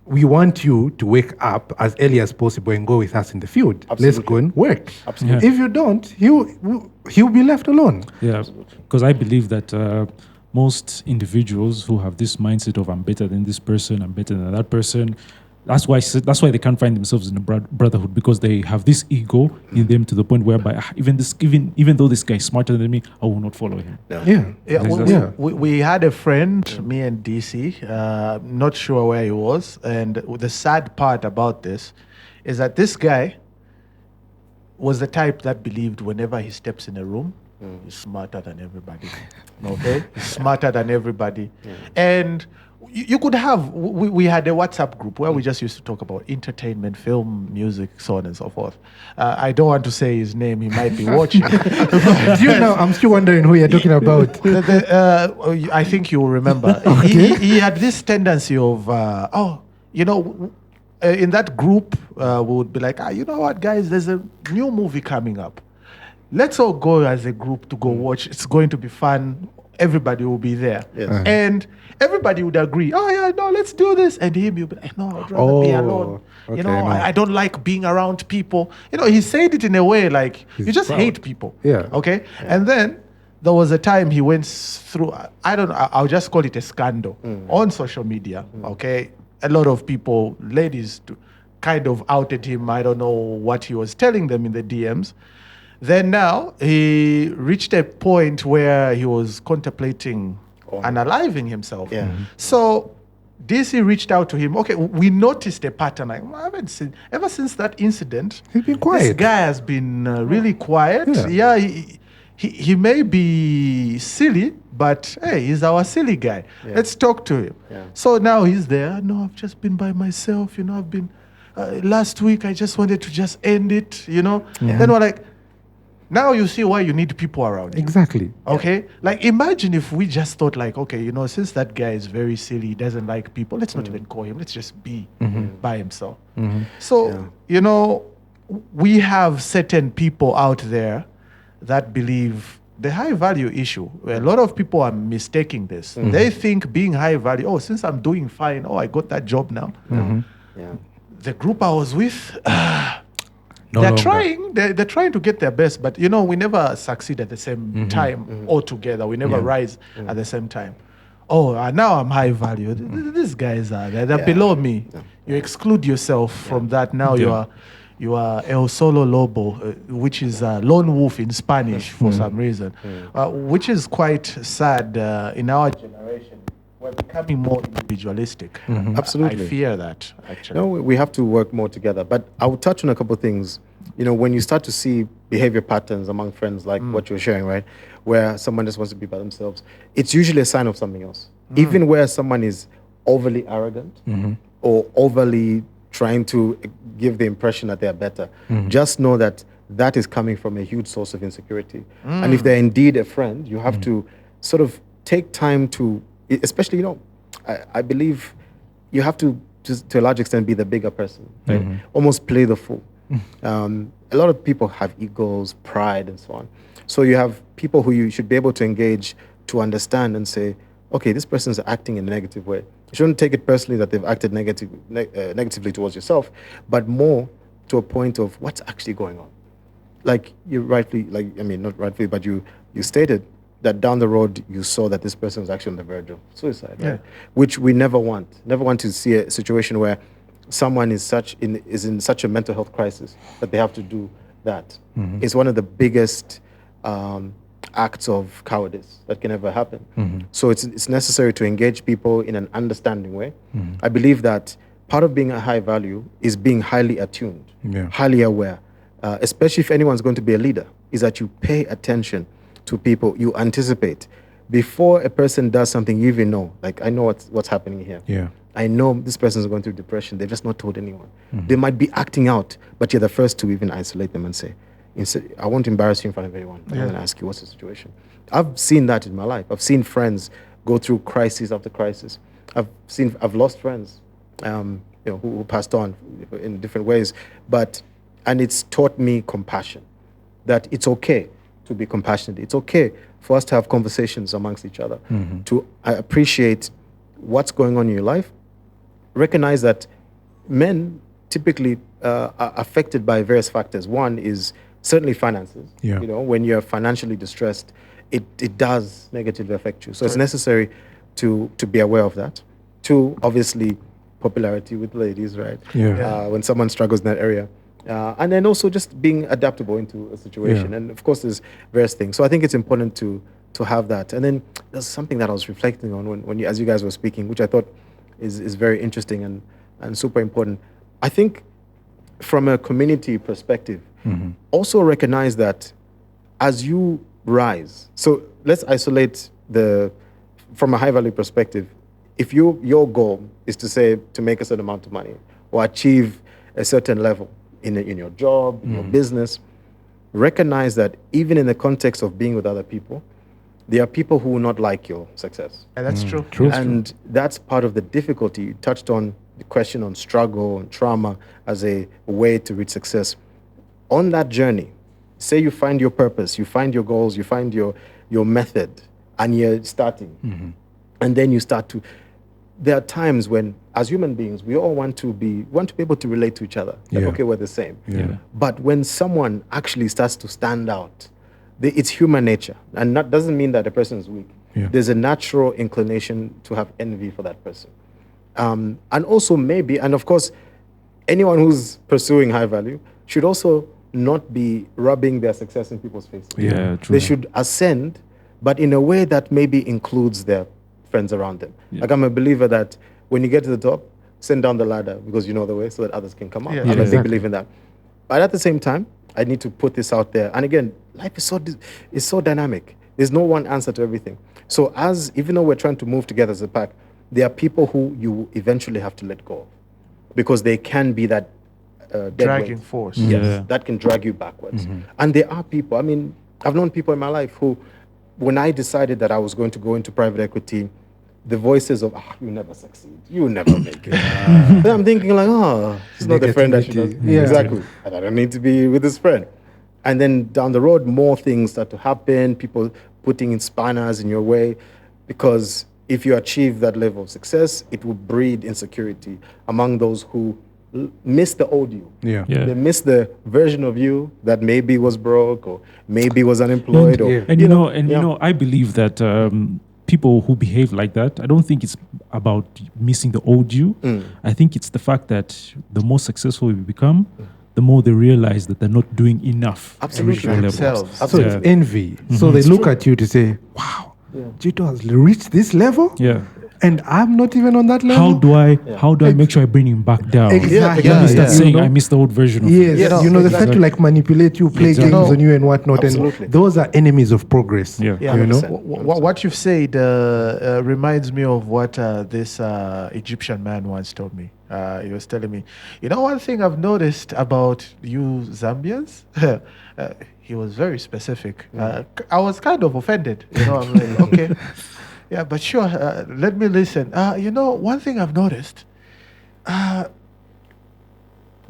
we want you to wake up as early as possible and go with us in the field. Let's Absolutely. go and work. Absolutely. If you don't, he'll be left alone. Yeah, because I believe that most individuals who have this mindset of I'm better than this person, I'm better than that person, that's why they can't find themselves in a brotherhood, because they have this ego in them to the point whereby even though this guy is smarter than me, I will not follow him. Yeah. We had a friend, me and DC, not sure where he was. And the sad part about this is that this guy was the type that believed whenever he steps in a room, he's smarter than everybody. Okay? He's smarter than everybody. And you could have, we had a WhatsApp group where we just used to talk about entertainment, film, music, so on and so forth. I don't want to say his name, he might be watching. I'm still wondering who you're talking about. I think you will remember. He had this tendency of, in that group, we would be like, you know what, guys, there's a new movie coming up. Let's all go as a group to go watch. It's going to be fun. Everybody will be there. Yes. And everybody would agree, oh, yeah, no, let's do this. And him, you'll be like, no, I'd rather be alone. Okay, I don't like being around people. He said it in a way like, you just proud. hate people. Yeah. Okay? Yeah. And then there was a time he went through, I'll just call it a scandal on social media. Okay? A lot of people, ladies, kind of outed him. I don't know what he was telling them in the DMs. Then now he reached a point where he was contemplating unaliving himself. Yeah. So DC reached out to him. Okay, we noticed a pattern. I haven't seen ever since that incident. He's been quiet. This guy has been really quiet. Yeah. He may be silly, but hey, he's our silly guy. Yeah. Let's talk to him. Yeah. So now he's there. No, I've just been by myself. I've been last week. I just wanted to just end it. Then we're like, now you see why you need people around you. Exactly. Okay? Like, imagine if we just thought like, okay, since that guy is very silly, he doesn't like people, let's not even call him. Let's just be by himself. So, we have certain people out there that believe the high value issue. A lot of people are mistaking this. They think being high value, since I'm doing fine, I got that job now. Yeah. The group I was with, No they're longer. they're trying to get their best, but we never succeed at the same time altogether. We never rise at the same time. Now I'm high value. These guys they're below me. You exclude yourself from that. Now you are El Solo Lobo, which is lone wolf in Spanish for some reason, which is quite sad in our generation. We're becoming more individualistic. Absolutely. I fear that, actually. No, we have to work more together. But I will touch on a couple of things. When you start to see behavior patterns among friends, like what you're sharing, right, where someone just wants to be by themselves, it's usually a sign of something else. Even where someone is overly arrogant or overly trying to give the impression that they are better, just know that that is coming from a huge source of insecurity. And if they're indeed a friend, you have to sort of take time to, especially, I believe you have to a large extent, be the bigger person, right? Almost play the fool. A lot of people have egos, pride, and so on. So you have people who you should be able to engage to understand and say, okay, this person is acting in a negative way. You shouldn't take it personally that they've acted negatively towards yourself, but more to a point of what's actually going on. Like you rightfully, not rightfully, but you stated that down the road you saw that this person was actually on the verge of suicide, right? Which we never want. Never want to see a situation where someone is in such a mental health crisis that they have to do that. It's one of the biggest acts of cowardice that can ever happen. So it's necessary to engage people in an understanding way. I believe that part of being a high value is being highly attuned, highly aware, especially if anyone's going to be a leader, is that you pay attention to people, you anticipate. Before a person does something, you even know, like, I know what's happening here. Yeah. I know this person's going through depression. They've just not told anyone. They might be acting out, but you're the first to even isolate them and say, I won't embarrass you in front of everyone. I'm going to ask you, what's the situation? I've seen that in my life. I've seen friends go through crisis after crisis. I've lost friends, who passed on in different ways. And it's taught me compassion, that it's okay to be compassionate. It's okay for us to have conversations amongst each other, to appreciate what's going on in your life, recognize that men typically are affected by various factors. One is certainly finances. Yeah. You know, when you're financially distressed, it does negatively affect you. So it's necessary to be aware of that. Two, obviously, popularity with ladies, right? Yeah. When someone struggles in that area. And then also just being adaptable into a situation. Yeah. And of course, there's various things. So I think it's important to have that. And then there's something that I was reflecting on when you, as you guys were speaking, which I thought is very interesting and super important. I think from a community perspective, also recognize that as you rise, so let's isolate from a high value perspective, if your goal is to make a certain amount of money or achieve a certain level in your job, in your business, recognize that even in the context of being with other people, there are people who will not like your success. And that's true. And that's part of the difficulty. You touched on the question on struggle and trauma as a way to reach success. On that journey, say you find your purpose, you find your goals, you find your method, and you're starting. And then you start to... There are times when, as human beings, we all want to be able to relate to each other. Like, Yeah. okay, we're the same. Yeah. But when someone actually starts to stand out, it's human nature. And that doesn't mean that the person is weak. Yeah. There's a natural inclination to have envy for that person. And also maybe, and of course, anyone who's pursuing high value should also not be rubbing their success in people's faces. Yeah, true. They should ascend, but in a way that maybe includes their friends around them. Like, I'm a believer that when you get to the top, send down the ladder because you know the way so that others can come up. Yeah. I'm a big Exactly. believer in that. But at the same time, I need to put this out there. And again, life is so dynamic. There's no one answer to everything. So even though we're trying to move together as a pack, there are people who you eventually have to let go of because they can be that dead Dragging weight. force. Yes, Yeah. that can drag you backwards. And there are people, I mean, I've known people in my life who, when I decided that I was going to go into private equity, the voices of, you never succeed, you never make it. Then I'm thinking like, he's not the friend I should have. Negativity. Yeah. Exactly. And I don't need to be with this friend. And then down the road, more things start to happen, people putting in spanners in your way, because if you achieve that level of success, it will breed insecurity among those who miss the old you. Yeah. Yeah. They miss the version of you that maybe was broke or maybe was unemployed. And you know, I believe that people who behave like that, I don't think it's about missing the old you. I think it's the fact that the more successful you become, the more they realize that they're not doing enough. Absolutely. To reach your level. Themselves. So Absolutely. it's envy. So they look at you to say, wow, Jito has reached this level? Yeah. And I'm not even on that level? How do I make sure I bring him back down? Exactly. Let me start You saying know? I miss the old version of Yes, Yes, you know, they exactly. start to like manipulate you, play Exactly. games on you and whatnot. Absolutely. And those are enemies of progress. Yeah. Yeah, You know? 100%. What you've said reminds me of what this Egyptian man once told me. He was telling me, you know, one thing I've noticed about you Zambians, he was very specific. I was kind of offended. You know, I'm like, okay, yeah, but sure, let me listen. You know, one thing I've noticed,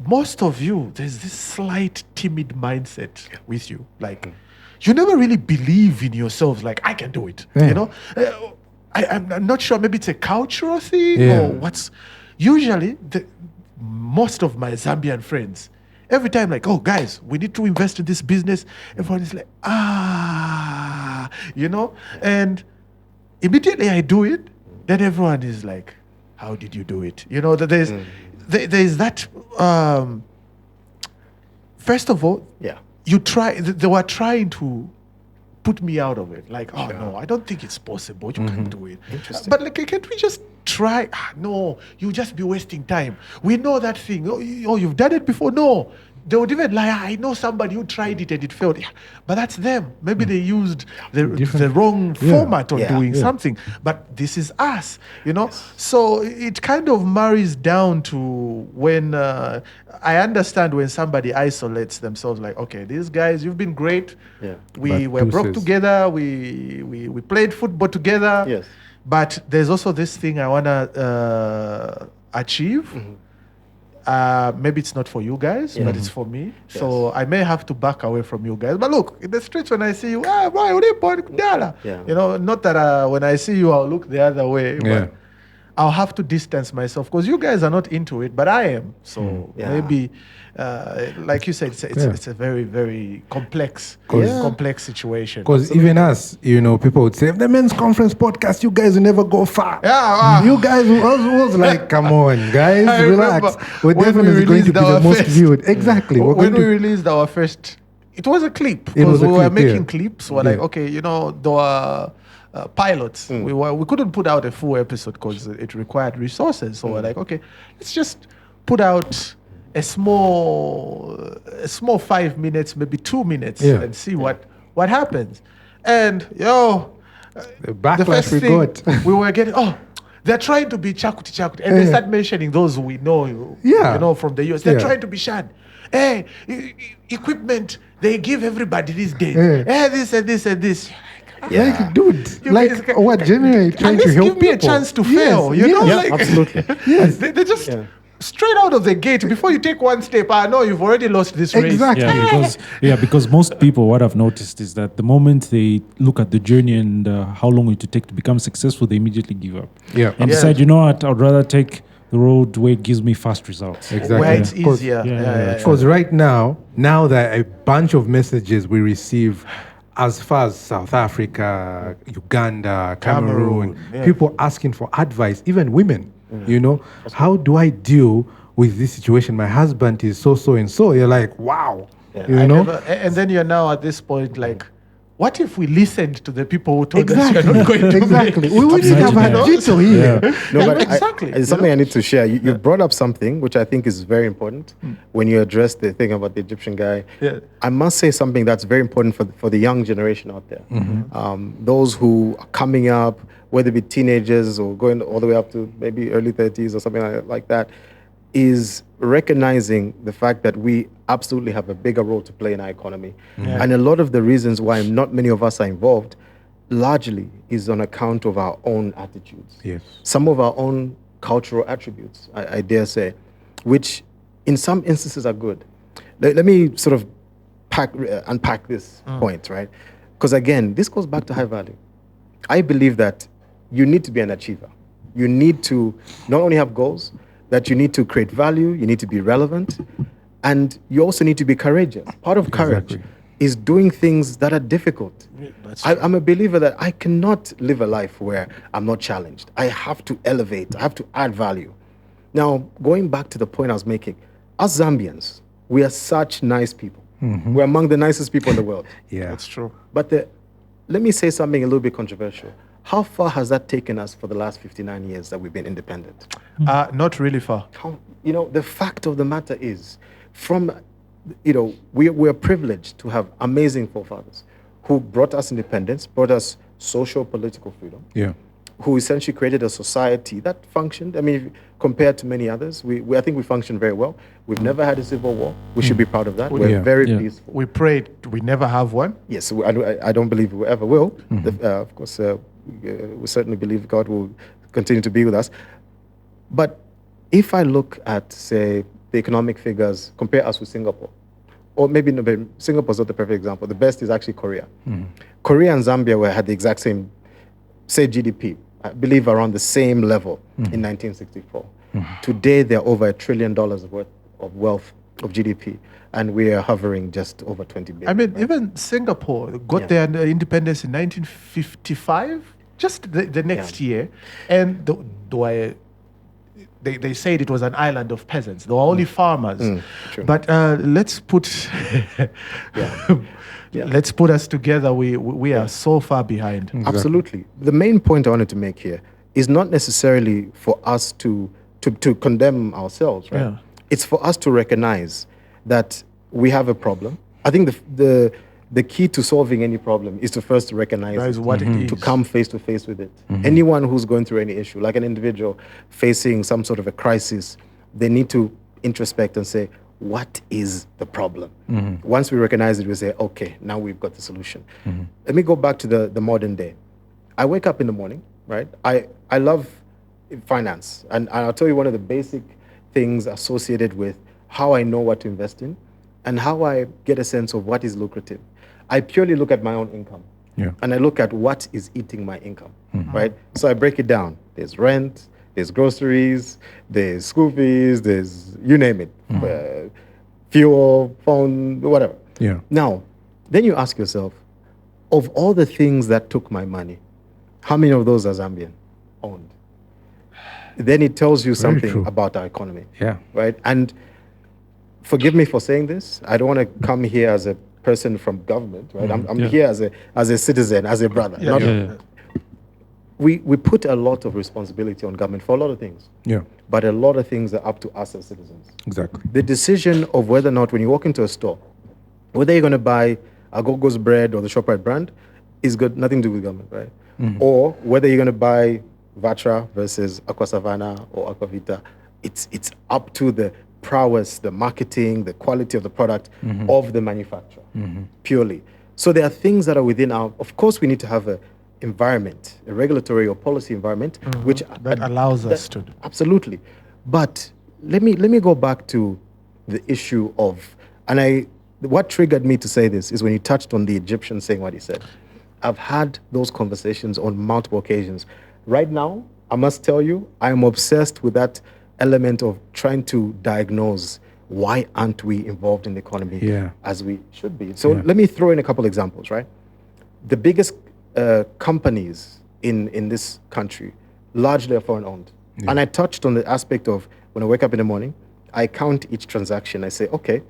most of you, there's this slight timid mindset with you. Like, you never really believe in yourselves, like, I can do it. Yeah. You know? I'm not sure, maybe it's a cultural thing Yeah. or what's... Usually, most of my Zambian friends, every time like, oh, guys, we need to invest in this business, everyone is like, you know? And immediately I do it, then everyone is like, how did you do it? You know, there's that... first of all, Yeah. they were trying to put me out of it. Like, oh, no, I don't think it's possible. You can't do it. Interesting. But like, can't we just try? No, you just be wasting time. We know that thing. Oh, you've done it before? No. They would even lie, I know somebody who tried it and it failed. Yeah, but that's them. Maybe they used the wrong format on doing something. But this is us, you know? So it kind of marries down to when I understand when somebody isolates themselves, like, okay, these guys, you've been great. Yeah. We But were broke deuces. together. We played football together. Yes. But there's also this thing I want to achieve. Maybe it's not for you guys, but it's for me. So I may have to back away from you guys. But look, in the streets when I see you, boy, Yeah. you know, not that when I see you, I'll look the other way. Yeah. But I'll have to distance myself because you guys are not into it, but I am. So maybe, like you said, it's a very, very complex situation. Because even us, people would say, the men's conference podcast, you guys will never go far. Yeah, you guys was like, come on, guys, I relax. remember We're when we definitely going to be the released most our viewed. Exactly. We're when going we to. released our first, it was a clip It was because a we were clip, making yeah. clips. We're like, okay, there were pilots. We couldn't put out a full episode because it required resources. So we're like, okay, let's just put out a small 5 minutes, maybe 2 minutes, and see what happens. And The backlash the first we thing got. we were getting, they're trying to be chakuti, and they start mentioning those we know, from the US. They're trying to be shunned. Hey, equipment they give everybody these days. Hey, this and this and this. Like, dude, You like, guys what, generally trying to At least help give me a people. chance to fail. Yeah, absolutely. Yes. They just straight out of the gate before you take one step. I know you've already lost this race. Exactly. Because most people, what I've noticed is that the moment they look at the journey and how long it would take to become successful, they immediately give up. Yeah. And decide, you know what, I'd rather take the road where it gives me fast results. Exactly. Where it's easier. Because right now that a bunch of messages we receive as far as South Africa, Uganda, Cameroon, people asking for advice, even women, how do I deal with this situation? My husband is so and so. You're like, wow, and then you're now at this point like, what if we listened to the people who told us you're not going to exactly. make it? We wouldn't have had Jito here. No, but Exactly. It's something I need to share. You brought up something which I think is very important when you address the thing about the Egyptian guy. Yeah. I must say something that's very important for the young generation out there. Those who are coming up, whether it be teenagers or going all the way up to maybe early 30s or something like that, is recognizing the fact that we absolutely have a bigger role to play in our economy. And a lot of the reasons why not many of us are involved largely is on account of our own attitudes. Yes. Some of our own cultural attributes, I dare say, which in some instances are good. Let me sort of unpack this point, right? Because again, this goes back to high value. I believe that you need to be an achiever. You need to not only have goals, that you need to create value, you need to be relevant, and you also need to be courageous. Part of courage is doing things that are difficult. I'm a believer that I cannot live a life where I'm not challenged. I have to elevate, I have to add value. Now, going back to the point I was making, us Zambians, we are such nice people. We're among the nicest people in the world. Yeah, That's true. But let me say something a little bit controversial. How far has that taken us for the last 59 years that we've been independent? Not really far. The fact of the matter is, we're privileged to have amazing forefathers who brought us independence, brought us social, political freedom, who essentially created a society that functioned. I mean, compared to many others, I think we function very well. We've never had a civil war. We should be proud of that. We're very peaceful. We prayed we never have one. Yes, I don't believe we ever will. Of course, we certainly believe God will continue to be with us. But if I look at, say, the economic figures, compare us with Singapore, or maybe Singapore's not the perfect example. The best is actually Korea. Korea and Zambia had the exact same, say, GDP, I believe around the same level in 1964. Today, they're over $1 trillion worth of wealth of GDP, and we are hovering just over 20 billion. I mean, even Singapore got their independence in 1955, just the next year, and they said it was an island of peasants. There were only farmers. But let's put let's put us together. We are so far behind. Absolutely. The main point I wanted to make here is not necessarily for us to condemn ourselves, right? Yeah. It's for us to recognize that we have a problem. I think the key to solving any problem is to first recognize what it is. to come face to face with it. Anyone who's going through any issue, like an individual facing some sort of a crisis, they need to introspect and say, what is the problem? Once we recognize it, we say, okay, now we've got the solution. Let me go back to the modern day. I wake up in the morning, right? I love finance. And I'll tell you one of the basic things associated with how I know what to invest in and how I get a sense of what is lucrative. I purely look at my own income. And I look at what is eating my income, right? So I break it down. There's rent, There's groceries, there's school fees, there's you name it, fuel, phone, whatever. Yeah. Now, then you ask yourself, of all the things that took my money, how many of those are Zambian owned? Then it tells you something true. about our economy. Yeah. Right? And forgive me for saying this. I don't want to come here as a person from government, right? I'm here as a citizen, as a brother. We put a lot of responsibility on government for a lot of things. Yeah. But a lot of things are up to us as citizens. Exactly. The decision of whether or not when you walk into a store, whether you're going to buy Agogo's bread or the ShopRite brand is got nothing to do with government, right? Or whether you're going to buy Vatra versus Aqua Savannah or Aquavita, it's up to the prowess, the marketing, the quality of the product of the manufacturer, purely. So there are things that are within our, of course we need to have a environment, a regulatory or policy environment, which that allows us to. Absolutely. But let me go back to the issue of, what triggered me to say this is when you touched on the Egyptian saying what he said. I've had those conversations on multiple occasions. Right now, I must tell you, I am obsessed with that element of trying to diagnose why aren't we involved in the economy as we should be. So let me throw in a couple examples, right? The biggest companies in this country largely are foreign owned. Yeah. And I touched on the aspect of when I wake up in the morning, I count each transaction. I say, okay,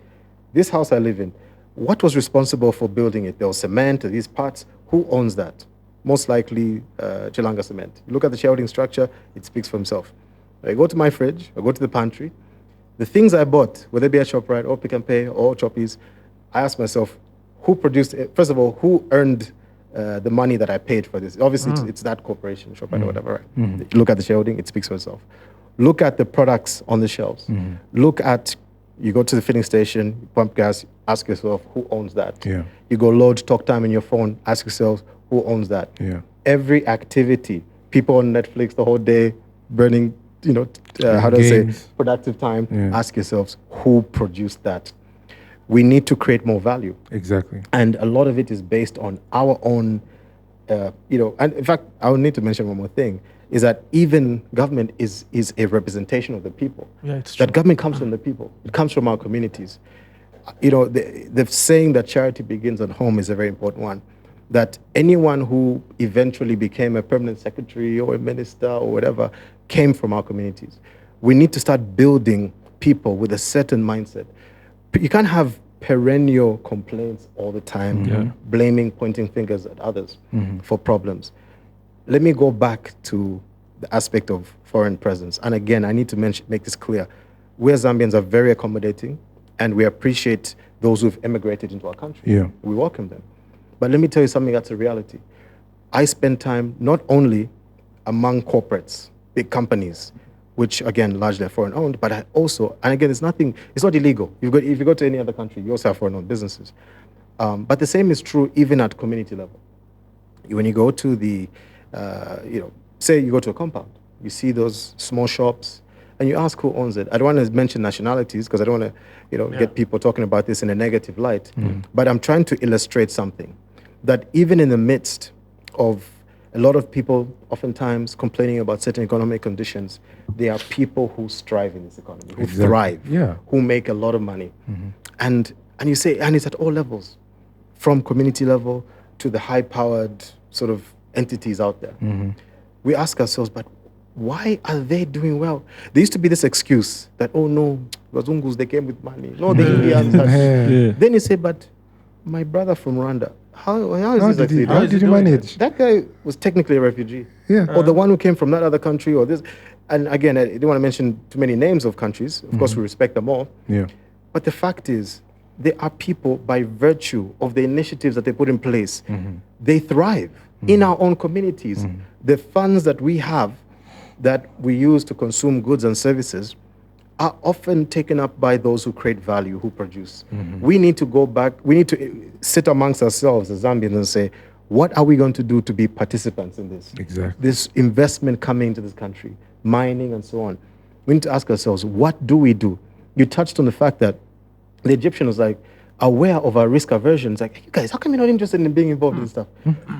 this house I live in, what was responsible for building it? There was cement, these parts. Who owns that? Most likely Chilanga Cement. You look at the shareholding structure, it speaks for himself. I go to my fridge, I go to the pantry. The things I bought, whether it be at ShopRite or Pick and Pay or Choppies, I ask myself, who produced it? First of all, who earned the money that I paid for this? Obviously, it's that corporation, ShopRite or whatever, right? Look at the shareholding, it speaks for itself. Look at the products on the shelves. Look at, you go to the filling station, you pump gas, ask yourself, who owns that? Yeah. You go load talk time in your phone, ask yourself, who owns that? Yeah. Every activity, people on Netflix the whole day, burning, how do I say, productive time, ask yourselves, who produced that? We need to create more value. Exactly. And a lot of it is based on our own, and in fact, I would need to mention one more thing, is that even government is a representation of the people. Yeah, it's true. That government comes from the people. It comes from our communities. The saying that charity begins at home is a very important one. That anyone who eventually became a permanent secretary or a minister or whatever came from our communities. We need to start building people with a certain mindset. You can't have perennial complaints all the time, blaming, pointing fingers at others for problems. Let me go back to the aspect of foreign presence. And again, I need to make this clear. We as Zambians are very accommodating and we appreciate those who've emigrated into our country. Yeah. We welcome them. But let me tell you something that's a reality. I spend time not only among corporates, big companies, which again, largely are foreign owned, but I also, and again, it's not illegal. If you go to any other country, you also have foreign owned businesses. But the same is true even at community level. When you go to the, say you go to a compound, you see those small shops, and you ask who owns it. I don't want to mention nationalities because I don't want to, get people talking about this in a negative light. But I'm trying to illustrate something that even in the midst of a lot of people oftentimes complaining about certain economic conditions, there are people who strive in this economy, who thrive, who make a lot of money. And you say, and it's at all levels, from community level to the high-powered sort of entities out there. We ask ourselves, but why are they doing well? There used to be this excuse that, oh no, Wazungus, they came with money. No, the Indians. Then you say, but my brother from Rwanda, how is this? How did he manage? That guy was technically a refugee. Yeah. Or the one who came from that other country or this. And again, I don't want to mention too many names of countries. Of course, we respect them all. Yeah. But the fact is, there are people, by virtue of the initiatives that they put in place, they thrive in our own communities. The funds that we have that we use to consume goods and services are often taken up by those who create value, who produce. We need to go back, we need to sit amongst ourselves as Zambians and say, what are we going to do to be participants in this? Exactly. This investment coming into this country, mining and so on. We need to ask ourselves, what do we do? You touched on the fact that the Egyptian was like, aware of our risk aversion. It's like, hey, you guys, how come you're not interested in being involved in stuff?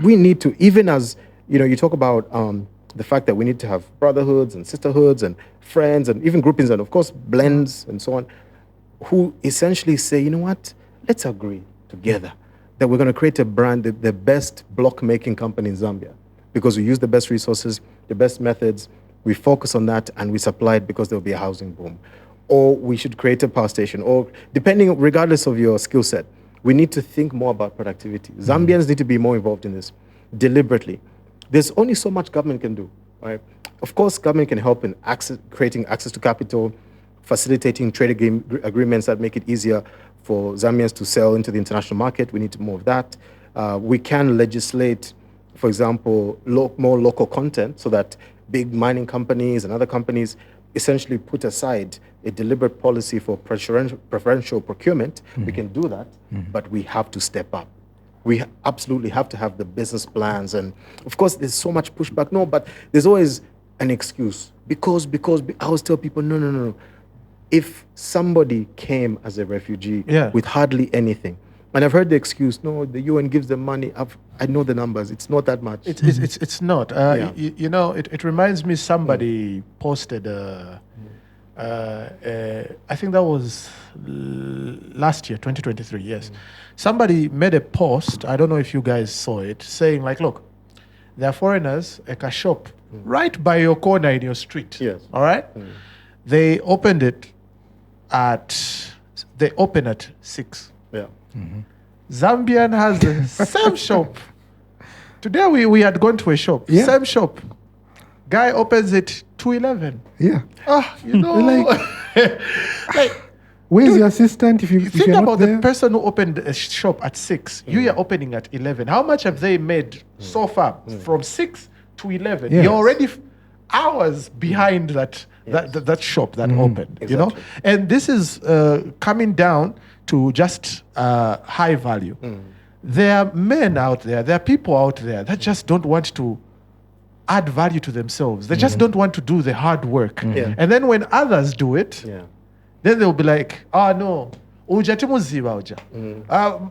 We need to, even as, you talk about the fact that we need to have brotherhoods and sisterhoods and friends and even groupings and, of course, blends and so on, who essentially say, you know what, let's agree together that we're going to create a brand, the best block-making company in Zambia, because we use the best resources, the best methods, we focus on that, and we supply it because there'll be a housing boom. Or we should create a power station, or depending, regardless of your skill set, we need to think more about productivity. Zambians need to be more involved in this deliberately. There's only so much government can do, right? Of course, government can help in creating access to capital, facilitating trade agreements that make it easier for Zambians to sell into the international market. We need more of that. We can legislate, for example, more local content so that big mining companies and other companies essentially put aside a deliberate policy for preferential procurement. We can do that, but we have to step up. We absolutely have to have the business plans. And of course, there's so much pushback. No, but there's always an excuse. Because I always tell people, no. If somebody came as a refugee with hardly anything, and I've heard the excuse, no, the UN gives them money. I know the numbers. It's not that much. It's not. You know, it reminds me, somebody posted, I think that was last year, 2023, yes. Somebody made a post, I don't know if you guys saw it, saying like, look, there are foreigners at a shop right by your corner in your street. Yes. All right? They opened it they open at 6. Yeah. Zambian has the same shop. Today we had gone to a shop, same shop. Guy opens it 2:11. Yeah. You know, like where's your assistant if you think if about there? the person who opened a shop at 6. You are opening at 11. How much have they made so far from 6 to 11? Yes. You're already hours behind that shop that opened. Exactly. You know, and this is coming down to just high value. There are men out there, there are people out there that just don't want to add value to themselves. They just don't want to do the hard work. And then when others do it, then they'll be like, no, uja timuziva uja.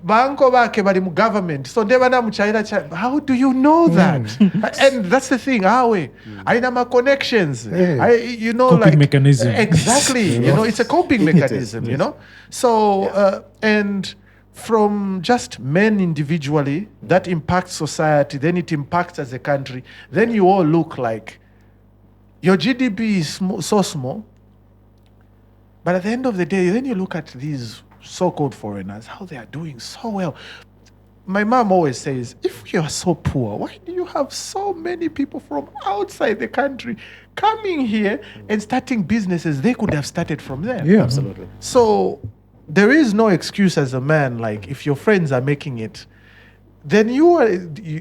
Banko bake bali mu government. So ndeba na muchaira. How do you know that? And that's the thing. I know my connections. You know, coping like mechanism. Exactly. You know, it's a coping mechanism. You know. So and from just men individually, that impacts society. Then it impacts as a country. Then you all look like your GDP is so small. But at the end of the day, then you look at these so-called foreigners, how they are doing so well. My mom always says, if you are so poor, why do you have so many people from outside the country coming here and starting businesses they could have started from there? Yeah, Absolutely. So there is no excuse as a man, like if your friends are making it, then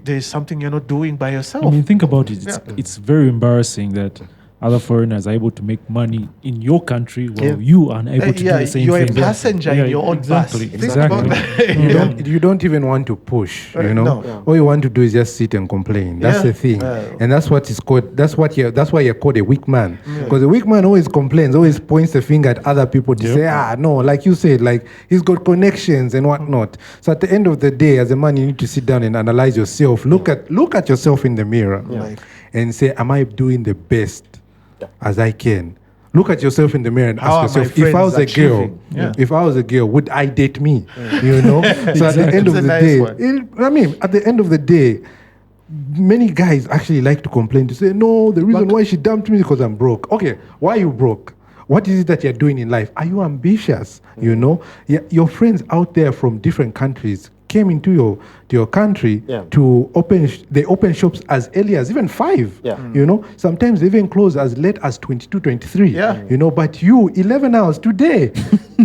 there's something you're not doing by yourself. I mean, think about it. It's very embarrassing that other foreigners are able to make money in your country while you are unable to do the same you're thing. a passenger in your own exactly, bus. Exactly. You don't even want to push, you know. No. All you want to do is just sit and complain. That's the thing, and that's what is called. That's why you're called a weak man, because a weak man always complains, always points the finger at other people to say, no, like you said, like he's got connections and whatnot. So at the end of the day, as a man, you need to sit down and analyze yourself. Look at yourself in the mirror, and say, am I doing the best as I can? Look at yourself in the mirror and ask yourself, if I was a girl, would I date me? You know? So at the end of the day, at the end of the day, many guys actually like to complain, to say, no, the reason why she dumped me is because I'm broke. Okay, why are you broke? What is it that you're doing in life? Are you ambitious? You know? Your friends out there from different countries came into your country to open shops as early as even 5. You know, sometimes they even close as late as 22, 23. You know, but you 11 hours today.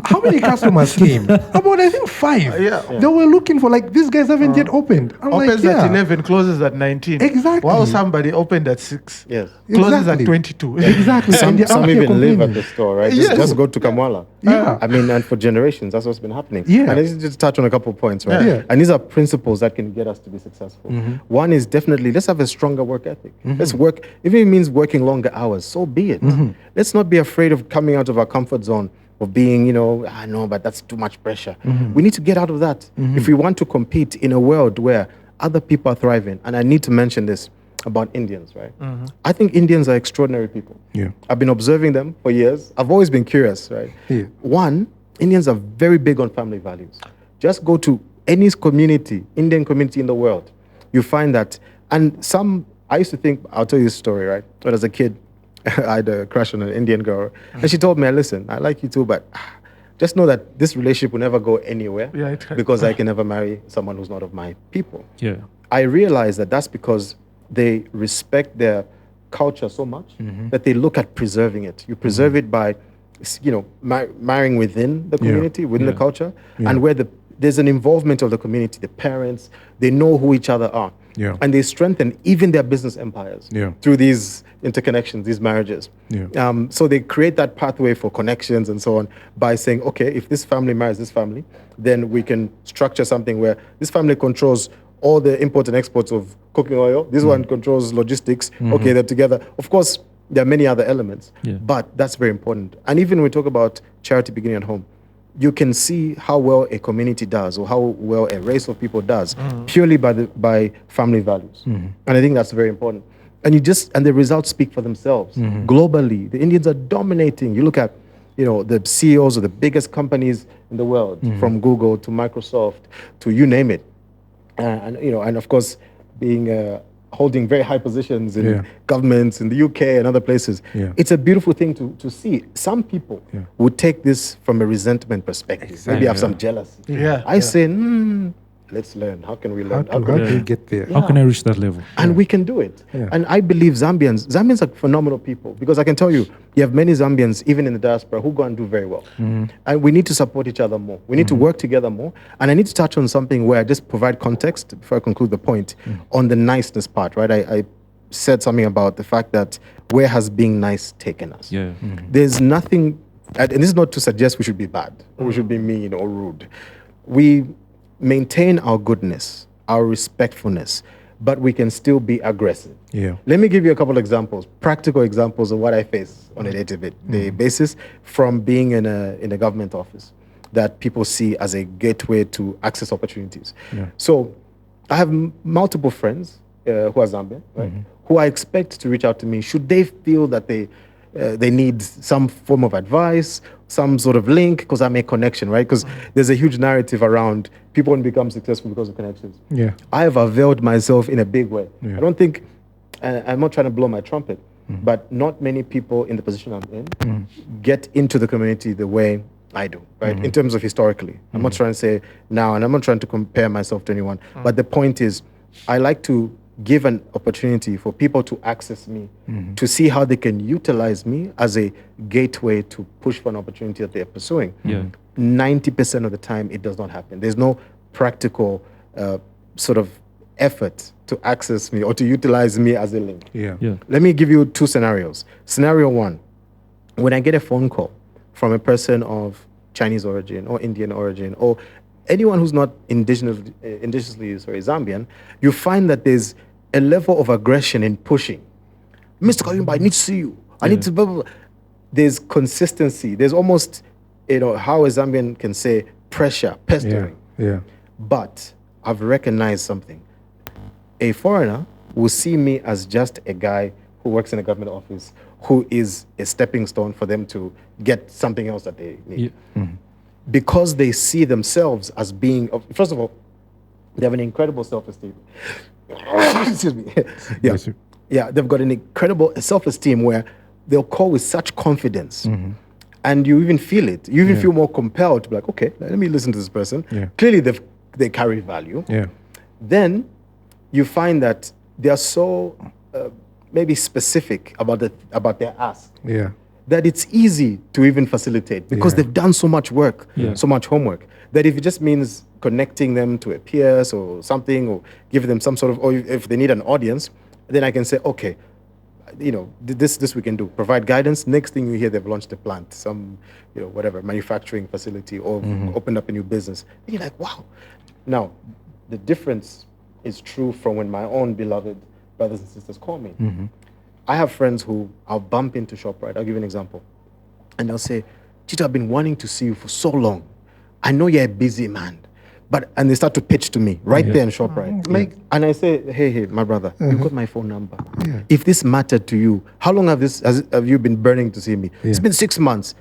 How many customers came? About I think 5. They were looking for, like, these guys haven't yet opened. I'm opens like, at 11, closes at 19. Exactly. While somebody opened at 6, Exactly. closes at 22. Exactly. Some And they're out here even live complaining. at the store, right? Just go to Kamwala. I mean, and for generations, that's what's been happening. And let's just touch on a couple of points, right? And these are principles that can get us to be successful. One is definitely, let's have a stronger work ethic. Let's work, if it means working longer hours, so be it. Let's not be afraid of coming out of our comfort zone, of being, you know, no, but that's too much pressure. We need to get out of that. If we want to compete in a world where other people are thriving, and I need to mention this, about Indians, right? I think Indians are extraordinary people. Yeah. I've been observing them for years. I've always been curious, right? Yeah. One, Indians are very big on family values. Just go to any community, Indian community in the world, you find that. And some, I used to think, I'll tell you a story, right? When I was a kid, I had a crush on an Indian girl. And she told me, listen, I like you too, but just know that this relationship will never go anywhere Yeah, because I can never marry someone who's not of my people. Yeah. I realized that that's because they respect their culture so much that they look at preserving it. You preserve it by, marrying within the community, within the culture, and where there's an involvement of the community, the parents, they know who each other are. Yeah. And they strengthen even their business empires through these interconnections, these marriages. Yeah. So they create that pathway for connections and so on by saying, okay, if this family marries this family, then we can structure something where this family controls all the import and exports of cooking oil. This one controls logistics. Okay, they're together. Of course, there are many other elements, but that's very important. And even when we talk about charity beginning at home, you can see how well a community does or how well a race of people does purely by family values. And I think that's very important. And the results speak for themselves. Globally, the Indians are dominating. You look at the CEOs of the biggest companies in the world, from Google to Microsoft to you name it. And of course, holding very high positions in governments in the UK and other places. Yeah. It's a beautiful thing to see. Some people would take this from a resentment perspective. Maybe have some jealousy. I say, let's learn. How can we learn? How do we get there? How can I reach that level? And we can do it. Yeah. And I believe Zambians are phenomenal people, because I can tell you have many Zambians, even in the diaspora, who go and do very well. And we need to support each other more. We need to work together more. And I need to touch on something where I just provide context before I conclude the point on the niceness part, right? I said something about the fact that where has being nice taken us? Yeah. There's nothing, and this is not to suggest we should be bad or we should be mean or rude. We maintain our goodness, our respectfulness, but we can still be aggressive. Yeah. Let me give you a couple of examples, practical examples of what I face on a day-to-day basis from being in a government office that people see as a gateway to access opportunities. Yeah. So I have multiple friends who are Zambian, right, who I expect to reach out to me should they feel that they need some form of advice, some sort of link, because I make connection, right? Because there's a huge narrative around people won't become successful because of connections. Yeah. I have availed myself in a big way. Yeah. I don't think, I'm not trying to blow my trumpet, but not many people in the position I'm in get into the community the way I do, right? In terms of historically. I'm not trying to say now, and I'm not trying to compare myself to anyone, but the point is, I like to give an opportunity for people to access me, to see how they can utilize me as a gateway to push for an opportunity that they're pursuing. Yeah. 90% of the time, it does not happen. There's no practical sort of effort to access me or to utilize me as a link. Yeah. Yeah. Let me give you two scenarios. Scenario one, when I get a phone call from a person of Chinese origin or Indian origin or anyone who's not indigenously Zambian, you find that there's a level of aggression in pushing. Mr. Kayumba, I need to see you. I need to blah, blah, blah. There's consistency. There's almost, how a Zambian can say pressure, pestering. Yeah. But I've recognized something. A foreigner will see me as just a guy who works in a government office, who is a stepping stone for them to get something else that they need. Yeah. Because they see themselves as being, first of all, they have an incredible self-esteem. Excuse me. Yeah. Yes, sir. Yeah, they've got an incredible self-esteem where they'll call with such confidence. And you even feel it. You even feel more compelled to be like, okay, let me listen to this person. Yeah. Clearly, they carry value. Yeah. Then you find that they are so maybe specific about their ask. Yeah. That it's easy to even facilitate because they've done so much work, so much homework, that if it just means connecting them to a peers or something, or give them some sort of, or if they need an audience, then I can say, okay, this we can do. Provide guidance. Next thing you hear, they've launched a plant, some, whatever, manufacturing facility, or opened up a new business. And you're like, wow. Now, the difference is true from when my own beloved brothers and sisters call me. I have friends who I'll bump into ShopRite. I'll give you an example. And they'll say, Jito, I've been wanting to see you for so long. I know you're a busy man, And they start to pitch to me right there in ShopRite. And I say, hey, my brother, you got my phone number. Yeah. If this mattered to you, how long have you been burning to see me? It's been 6 months.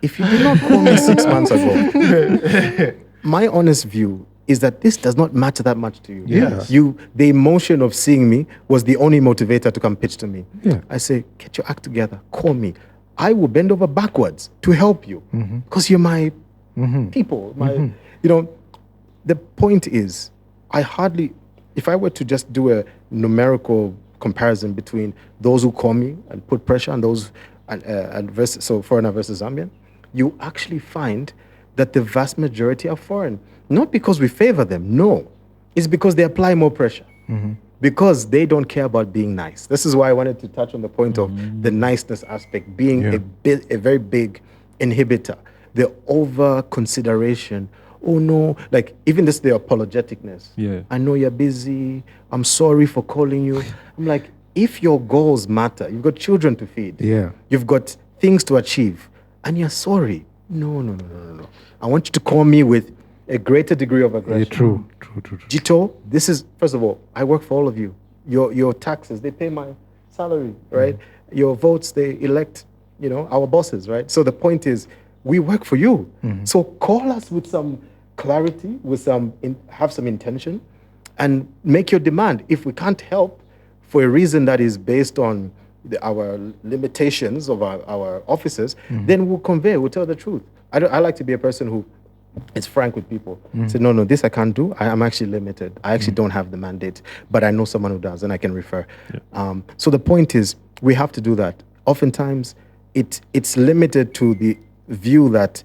If you did not call me 6 months ago, my honest view is that this does not matter that much to you. Yes. The emotion of seeing me was the only motivator to come pitch to me. Yeah. I say, get your act together, call me. I will bend over backwards to help you because you're my people. The point is, if I were to just do a numerical comparison between those who call me and put pressure on those, so foreigner versus Zambian, you actually find that the vast majority are foreign. Not because we favor them, no. It's because they apply more pressure. Because they don't care about being nice. This is why I wanted to touch on the point of the niceness aspect being a very big inhibitor. The over consideration. Oh no, like even this, the apologeticness. Yeah. I know you're busy. I'm sorry for calling you. I'm like, if your goals matter, you've got children to feed. Yeah. You've got things to achieve, and you're sorry. No. I want you to call me with a greater degree of aggression. Yeah, true. Jito, this is, first of all, I work for all of you. Your taxes, they pay my salary, right? Your votes, they elect, our bosses, right? So the point is, we work for you. So call us with some clarity, have some intention, and make your demand. If we can't help for a reason that is based on our limitations of our offices, then we'll convey, we'll tell the truth. I like to be a person who is frank with people. Say, no, this I can't do. I'm actually limited. I actually don't have the mandate, but I know someone who does, and I can refer. So the point is, we have to do that. Oftentimes, it's limited to the view that,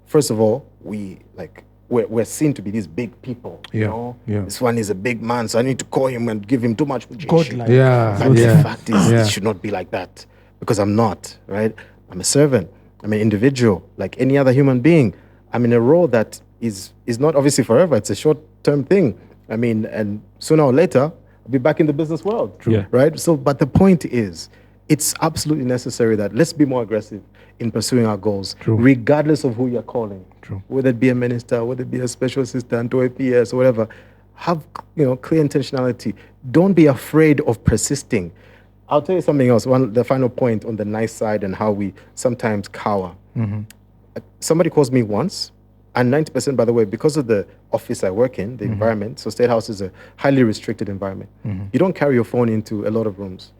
first of all, we're seen to be these big people. This one is a big man, so I need to call him and give him too much Godlike. But the fact is, it should not be like that, because I'm not, right? I'm a servant. I'm an individual, like any other human being. I'm in a role that is not obviously forever. It's a short-term thing. And sooner or later, I'll be back in the business world, right? So, but the point is, it's absolutely necessary that let's be more aggressive in pursuing our goals, regardless of who you're calling. Whether it be a minister, whether it be a special assistant or a PS or whatever. Have clear intentionality. Don't be afraid of persisting. I'll tell you something else. The final point on the nice side and how we sometimes cower. Somebody calls me once, and 90%, by the way, because of the office I work in, the environment, so State House is a highly restricted environment. You don't carry your phone into a lot of rooms,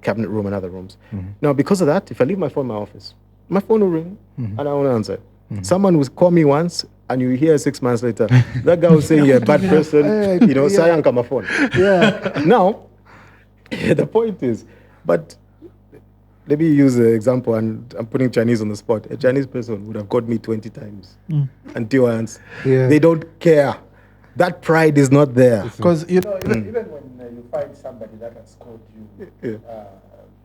cabinet room and other rooms. Now, because of that, if I leave my phone in my office, my phone will ring, and I won't answer. Someone will call me once, and you hear 6 months later, that guy was saying you're a bad person, sayanka my phone. Now, the point is, but let me use an example, and I'm putting Chinese on the spot. A Chinese person would have called me 20 times until once. They don't care. That pride is not there. Because, even when you find somebody that has called you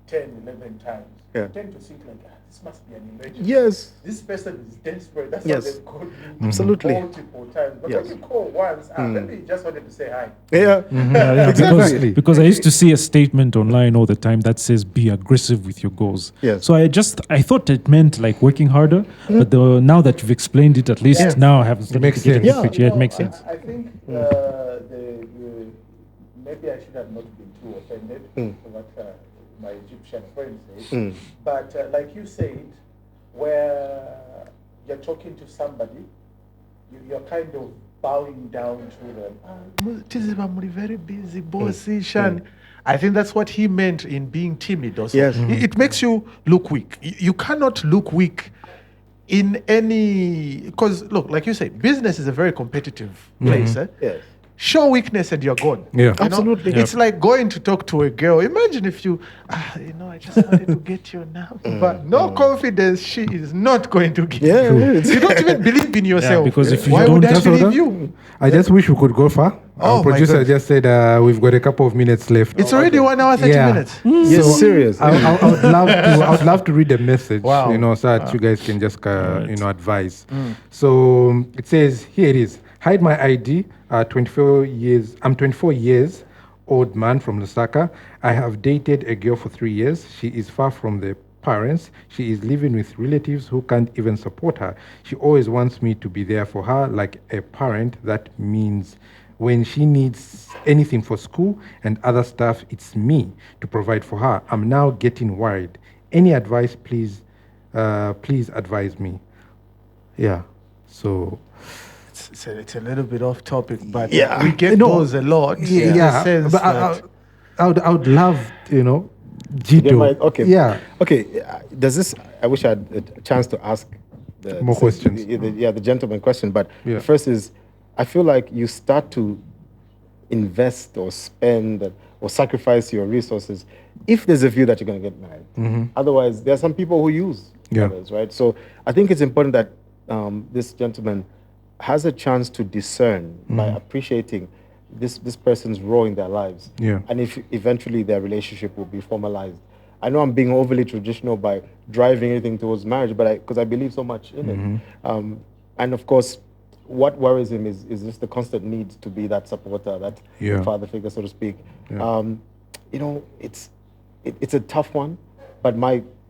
10, 11 times, you tend to think like, this must be an emergency. Yes. This person is desperate. That's why they've called me Absolutely. multiple times. But when you call once, maybe you just wanted to say hi. Exactly. Because I used to see a statement online all the time that says, be aggressive with your goals. So I thought it meant like working harder, but now that you've explained it, at least now I have It makes sense. It makes sense. I think maybe I should have not been too offended for what my Egyptian friend said. But like you said, where you're talking to somebody, you're kind of bowing down to them. I'm very busy, bossy, Shan. I think that's what he meant in being timid also. It makes you look weak. You cannot look weak in any, because look, like you said, business is a very competitive place. Show weakness and you're gone. Absolutely. It's like going to talk to a girl. Imagine if you, I just wanted to get your number. But no confidence, she is not going to give you. You don't even believe in yourself. Because if you why don't would I believe you? I just wish we could go far. Our producer just said we've got a couple of minutes left. It's already 1 hour, 30 minutes. Yes, serious. I would love to read the message, so that you guys can just, advise. So it says, here it is. Hide my ID. 24 years. I'm 24 years old man from Lusaka. I have dated a girl for 3 years. She is far from the parents. She is living with relatives who can't even support her. She always wants me to be there for her like a parent. That means when she needs anything for school and other stuff, it's me to provide for her. I'm now getting worried. Any advice, please? Please advise me. Yeah. So It's a little bit off topic, but Yeah. we get those a lot. in the yeah, sense but that I would love, Jito. Okay. Yeah. Okay. Does this? I wish I had a chance to ask More questions. The gentleman question. But Yeah. the first is, I feel like you start to invest or spend or sacrifice your resources if there's a view that you're going to get married. Otherwise, there are some people who use Yeah. others, right? So I think it's important that this gentleman has a chance to discern by appreciating this person's role in their lives. Yeah. And if eventually their relationship will be formalized. I know I'm being overly traditional by driving anything towards marriage, but because I believe so much in it. And of course, what worries him is just the constant need to be that supporter, that Yeah. father figure, so to speak. Yeah. It's a tough one, but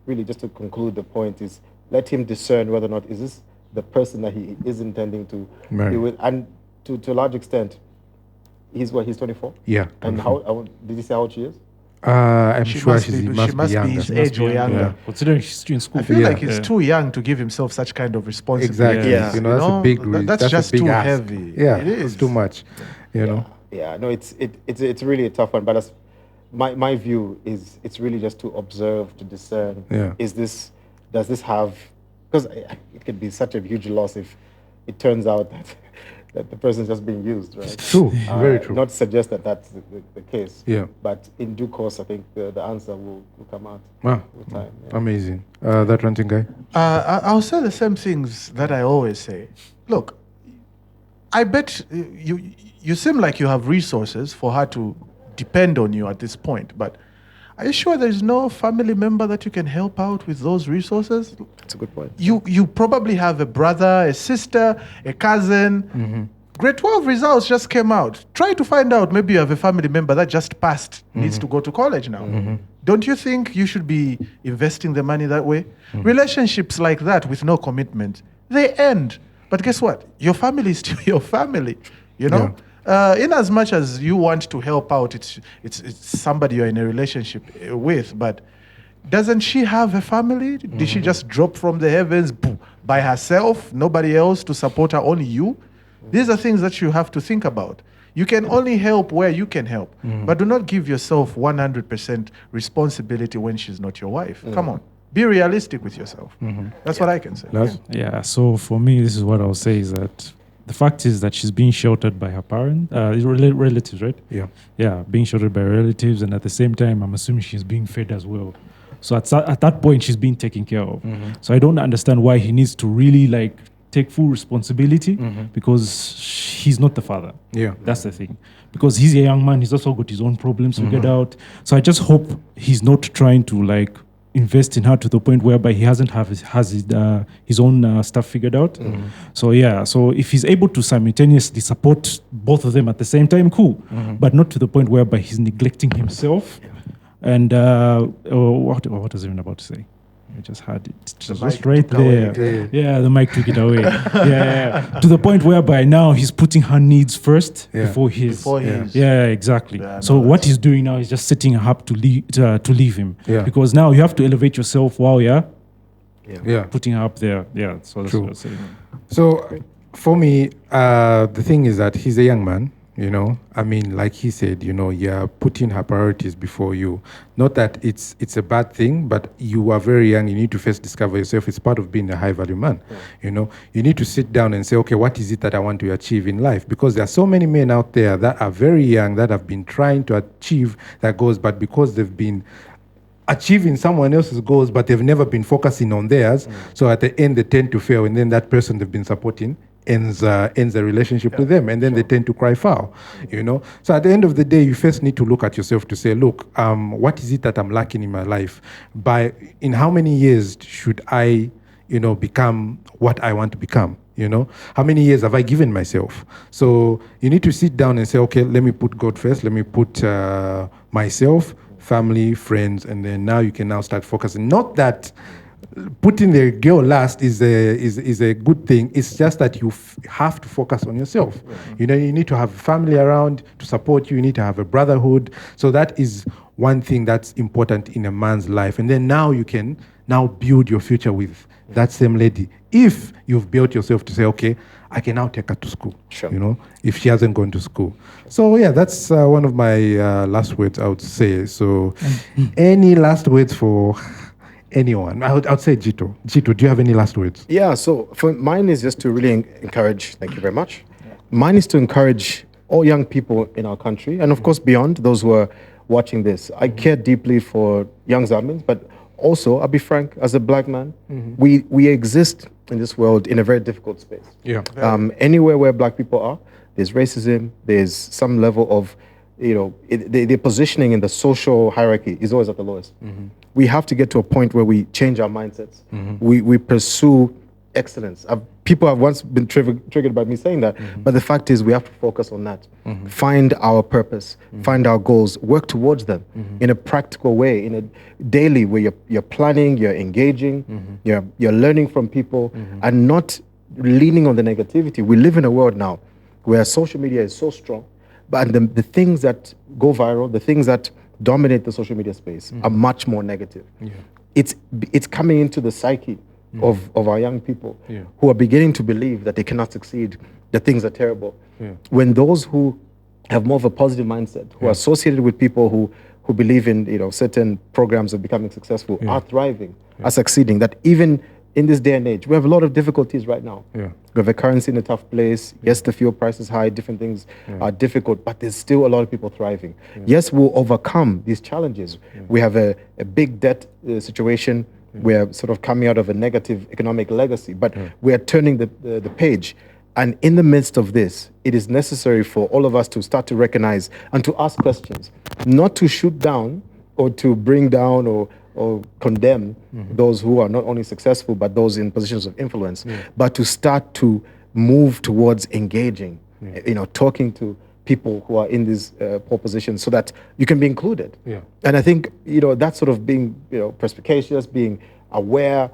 really just to conclude the point is let him discern whether or not is this the person that he is intending to Marry. be with, and to a large extent, he's 24. Yeah. And how did he say how old she is? I'm she sure must she be must be younger. his age or younger. Yeah. Considering she's still in school. I feel Yeah. like he's too young to give himself such kind of responsibility. Exactly. Yeah. That's a big. That's that's just a big too ask. heavy. Yeah, It it's is. too much. You know. Yeah, no, it's really a tough one. But that's, my view is it's really just to observe, to discern. Yeah. Does this have? Because it could be such a huge loss if it turns out that the person's just being used, right? True. Very true. Not to suggest that that's the case. Yeah. But in due course, I think the answer will come out Wow. with time. Yeah. Amazing. That ranting guy. I'll say the same things that I always say. Look, I bet you seem like you have resources for her to depend on you at this point, but are you sure there's no family member that you can help out with those resources? That's a good point. You probably have a brother, a sister, a cousin. Grade 12 results just came out. Try to find out, maybe you have a family member that just passed, needs to go to college now. Don't you think you should be investing the money that way? Relationships like that with no commitment, they end. But guess what? Your family is still your family, you know? In as much as you want to help out, it's somebody you're in a relationship with, but doesn't she have a family? Did she just drop from the heavens by herself, nobody else to support her, only you? These are things that you have to think about. You can only help where you can help, but do not give yourself 100% responsibility when she's not your wife. Come on. Be realistic with yourself. That's what I can say. Lars? Yeah, so for me, this is what I'll say is that the fact is that she's being sheltered by her relatives, right? Yeah. Yeah, being sheltered by relatives, and at the same time, I'm assuming she's being fed as well. So at that point, she's being taken care of. So I don't understand why he needs to really take full responsibility because he's not the father. Yeah. That's the thing. Because he's a young man, he's also got his own problems figured out. So I just hope he's not trying to invest in her to the point whereby he has his own stuff figured out. So yeah, so if he's able to simultaneously support both of them at the same time, cool. But not to the point whereby he's neglecting himself. And what was I even about to say? I just had it just right there. Yeah, the mic took it away. Yeah. To the point whereby now he's putting her needs first before his. Yeah, exactly. Yeah, so what he's doing now is just setting her up to leave him. Yeah. Because now you have to elevate yourself while Yeah. putting her up there. Yeah, so that's True. what I'm saying. So for me, the thing is that he's a young man. I mean, like he said, you're putting her priorities before you. Not that it's a bad thing, but you are very young. You need to first discover yourself. It's part of being a high-value man. You need to sit down and say, okay, what is it that I want to achieve in life? Because there are so many men out there that are very young that have been trying to achieve their goals, but because they've been achieving someone else's goals, but they've never been focusing on theirs. So at the end, they tend to fail, and then that person they've been supporting ends the relationship with them, and then they tend to cry foul. So at the end of the day, you first need to look at yourself to say, look, what is it that I'm lacking in my life? In how many years should I become what I want to become? How many years have I given myself? So you need to sit down and say, okay, let me put God first. Let me put myself family, friends, and then now you can now start focusing. Not that putting the girl last is a good thing. It's just that you have to focus on yourself. You know, you need to have a family around to support you. You need to have a brotherhood. So that is one thing that's important in a man's life. And then now you can now build your future with that same lady. If you've built yourself to say, okay, I can now take her to school. Sure. You know, if she hasn't gone to school. So yeah, that's one of my last words I would say. So any last words for anyone? I would say Jito. Jito, do you have any last words? Yeah, so for mine is just to really encourage, thank you very much. Mine is to encourage all young people in our country, and of course beyond, those who are watching this. I care deeply for young Zambians, but also, I'll be frank, as a black man, we exist in this world in a very difficult space. Yeah. Anywhere where black people are, there's racism, there's some level of, you know, the positioning in the social hierarchy is always at the lowest. We have to get to a point where we change our mindsets. We pursue excellence. People have once been triggered by me saying that, but the fact is we have to focus on that. Find our purpose, find our goals, work towards them in a practical way, in a daily where you're planning, you're engaging, you're learning from people, and not leaning on the negativity. We live in a world now where social media is so strong, but the things that go viral, the things that dominate the social media space are much more negative. It's coming into the psyche of our young people who are beginning to believe that they cannot succeed, that things are terrible. When those who have more of a positive mindset, who are associated with people who believe in, you know, certain programs of becoming successful, are thriving, are succeeding, that even in this day and age, we have a lot of difficulties right now. We have a currency in a tough place. Yes, the fuel price is high, different things are difficult, but there's still a lot of people thriving. Yes, we'll overcome these challenges. We have a big debt situation. We're sort of coming out of a negative economic legacy, but we are turning the page. And in the midst of this, it is necessary for all of us to start to recognize and to ask questions, not to shoot down or to bring down or condemn those who are not only successful, but those in positions of influence, but to start to move towards engaging, you know, talking to people who are in these poor positions so that you can be included. And I think, you know, that sort of being, you know, perspicacious, being aware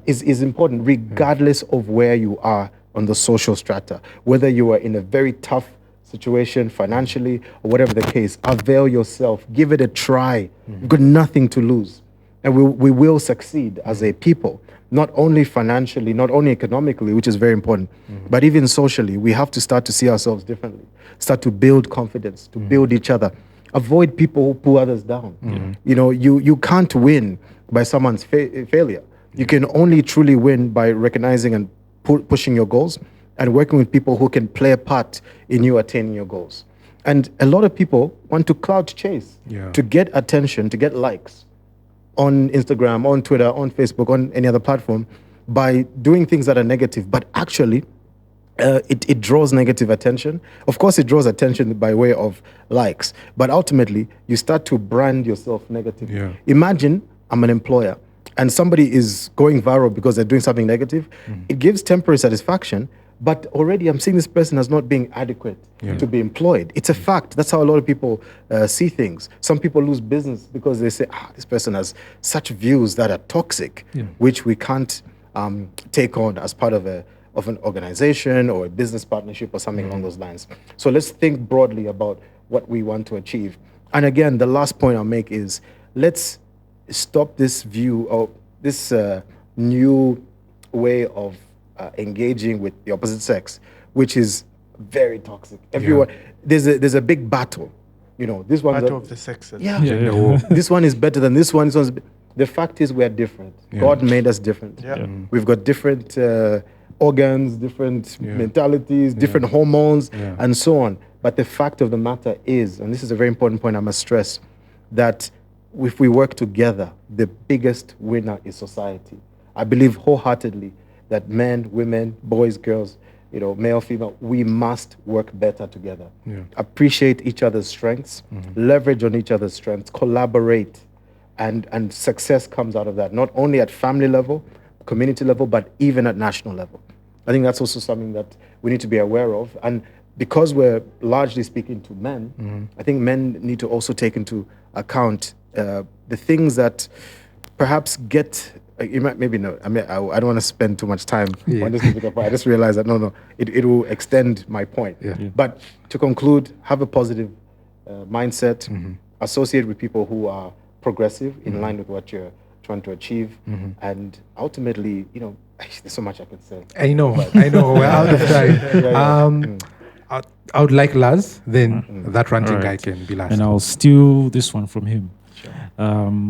is important regardless of where you are on the social strata. Whether you are in a very tough situation financially or whatever the case, avail yourself, give it a try. You've got nothing to lose. And we will succeed as a people, not only financially, not only economically, which is very important, but even socially. We have to start to see ourselves differently, start to build confidence, to build each other. Avoid people who pull others down. You know, you can't win by someone's failure. You can only truly win by recognizing and pushing your goals and working with people who can play a part in you attaining your goals. And a lot of people want to clout chase, to get attention, to get likes on Instagram, on Twitter, on Facebook, on any other platform by doing things that are negative. But actually, it draws negative attention. Of course, it draws attention by way of likes. But ultimately, you start to brand yourself negatively. Imagine I'm an employer and somebody is going viral because they're doing something negative. It gives temporary satisfaction, but already I'm seeing this person as not being adequate to be employed. It's a fact. That's how a lot of people see things. Some people lose business because they say, this person has such views that are toxic, which we can't take on as part of an organization or a business partnership or something along those lines. So let's think broadly about what we want to achieve. And again, the last point I'll make is let's stop this view of this new way of engaging with the opposite sex, which is very toxic. Everyone, there's a big battle. You know, this one battle of the sexes. This one is better than this one. The fact is, we're different. God made us different. We've got different organs, different mentalities, different hormones, and so on. But the fact of the matter is, and this is a very important point I must stress, that if we work together, the biggest winner is society. I believe wholeheartedly that men, women, boys, girls, you know, male, female, we must work better together. Appreciate each other's strengths, leverage on each other's strengths, collaborate, and success comes out of that, not only at family level, community level, but even at national level. I think that's also something that we need to be aware of. And because we're largely speaking to men, I think men need to also take into account the things that perhaps get. Maybe no. I mean, I don't want to spend too much time on this difficult part. I just realized that no, it will extend my point. Yeah. But to conclude, have a positive mindset. Associate with people who are progressive, in line with what you're trying to achieve, and ultimately, there's so much I could say. I know. We're out of time. I would like Laz. Then that ranting guy can be last. And I'll steal this one from him.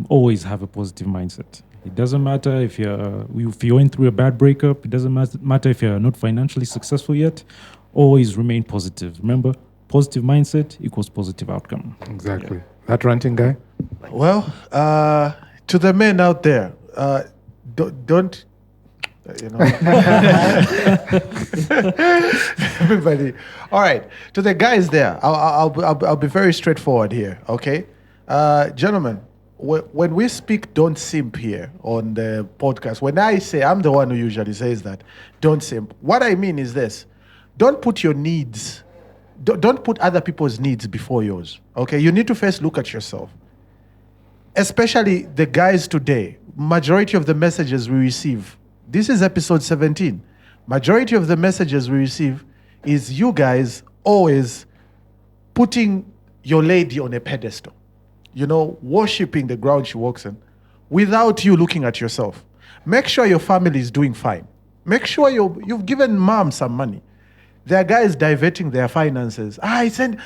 Always have a positive mindset. It doesn't matter if you're going through a bad breakup. It doesn't matter if you're not financially successful yet. Always remain positive. Remember, positive mindset equals positive outcome. Exactly. That ranting guy? Well, to the men out there, don't everybody. All right, to the guys there, I'll be very straightforward here. Okay, gentlemen, when we speak "don't simp" here on the podcast, when I say, I'm the one who usually says that, "don't simp." What I mean is this: don't put your needs. Don't put other people's needs before yours, okay? You need to first look at yourself. Especially the guys today, majority of the messages we receive, this is episode 17, majority of the messages we receive is you guys always putting your lady on a pedestal, worshipping the ground she walks in, without you looking at yourself. Make sure your family is doing fine. Make sure you've given mom some money. There are guys diverting their finances. I send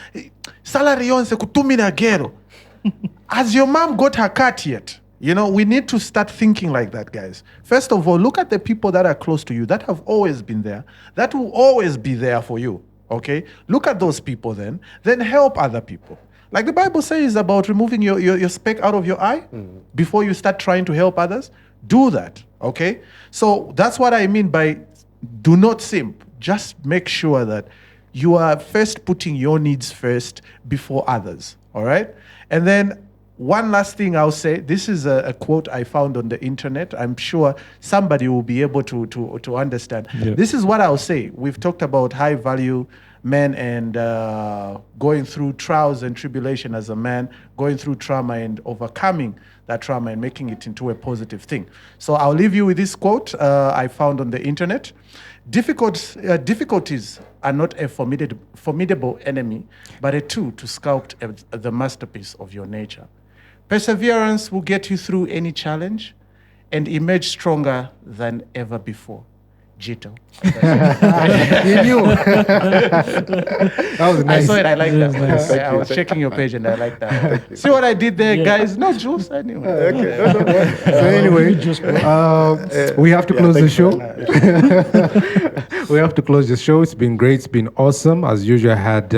salary on kutumina gero. Has your mom got her cut yet? We need to start thinking like that, guys. First of all, look at the people that are close to you, that have always been there, that will always be there for you, okay? Look at those people then help other people. Like the Bible says about removing your speck out of your eye before you start trying to help others. Do that, okay? So that's what I mean by do not simp. Just make sure that you are first putting your needs first before others, all right? And then one last thing I'll say, this is a quote I found on the internet. I'm sure somebody will be able to understand. Yeah. This is what I'll say. We've talked about high value men and going through trials and tribulation as a man, going through trauma and overcoming that trauma and making it into a positive thing. So I'll leave you with this quote I found on the internet. Difficulties are not a formidable enemy, but a tool to sculpt the masterpiece of your nature. Perseverance will get you through any challenge and emerge stronger than ever before. Jito. You knew. That was nice. I saw it. I like that. Nice. I was checking your page and I like that. See what I did there, guys? No juice anyway. Okay. So anyway, we have to close the show. We have to close the show. It's been great. It's been awesome. As usual, I had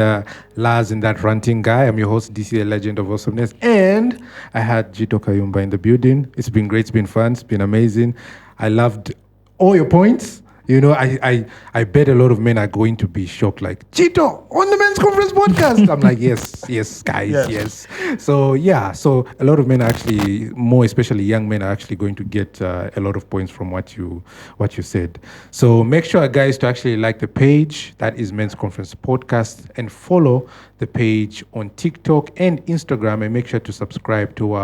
Laz and that ranting guy. I'm your host, DC, the legend of awesomeness. And I had Jito Kayumba in the building. It's been great. It's been fun. It's been amazing. I loved all your points. I bet a lot of men are going to be shocked, like, Jito, on the Men's Conference podcast. I'm like, yes, guys, yes. So a lot of men are actually, more especially young men, are actually going to get a lot of points from what you said. So make sure, guys, to actually like the page, that is Men's Conference Podcast, and follow the page on TikTok and Instagram, and make sure to subscribe to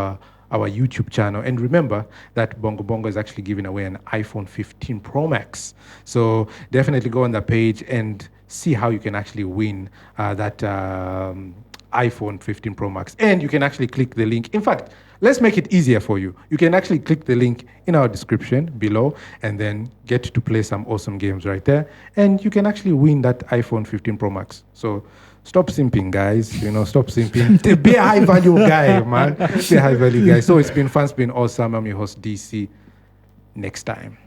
our YouTube channel. And remember that Bongo Bongo is actually giving away an iPhone 15 Pro Max. So definitely go on the page and see how you can actually win that iPhone 15 Pro Max. And you can actually click the link. In fact, let's make it easier for you. You can actually click the link in our description below and then get to play some awesome games right there. And you can actually win that iPhone 15 Pro Max. So stop simping, guys. Stop simping. Be a high value guy, man. Be a high value guy. So it's been fun. It's been awesome. I'm your host, DC. Next time.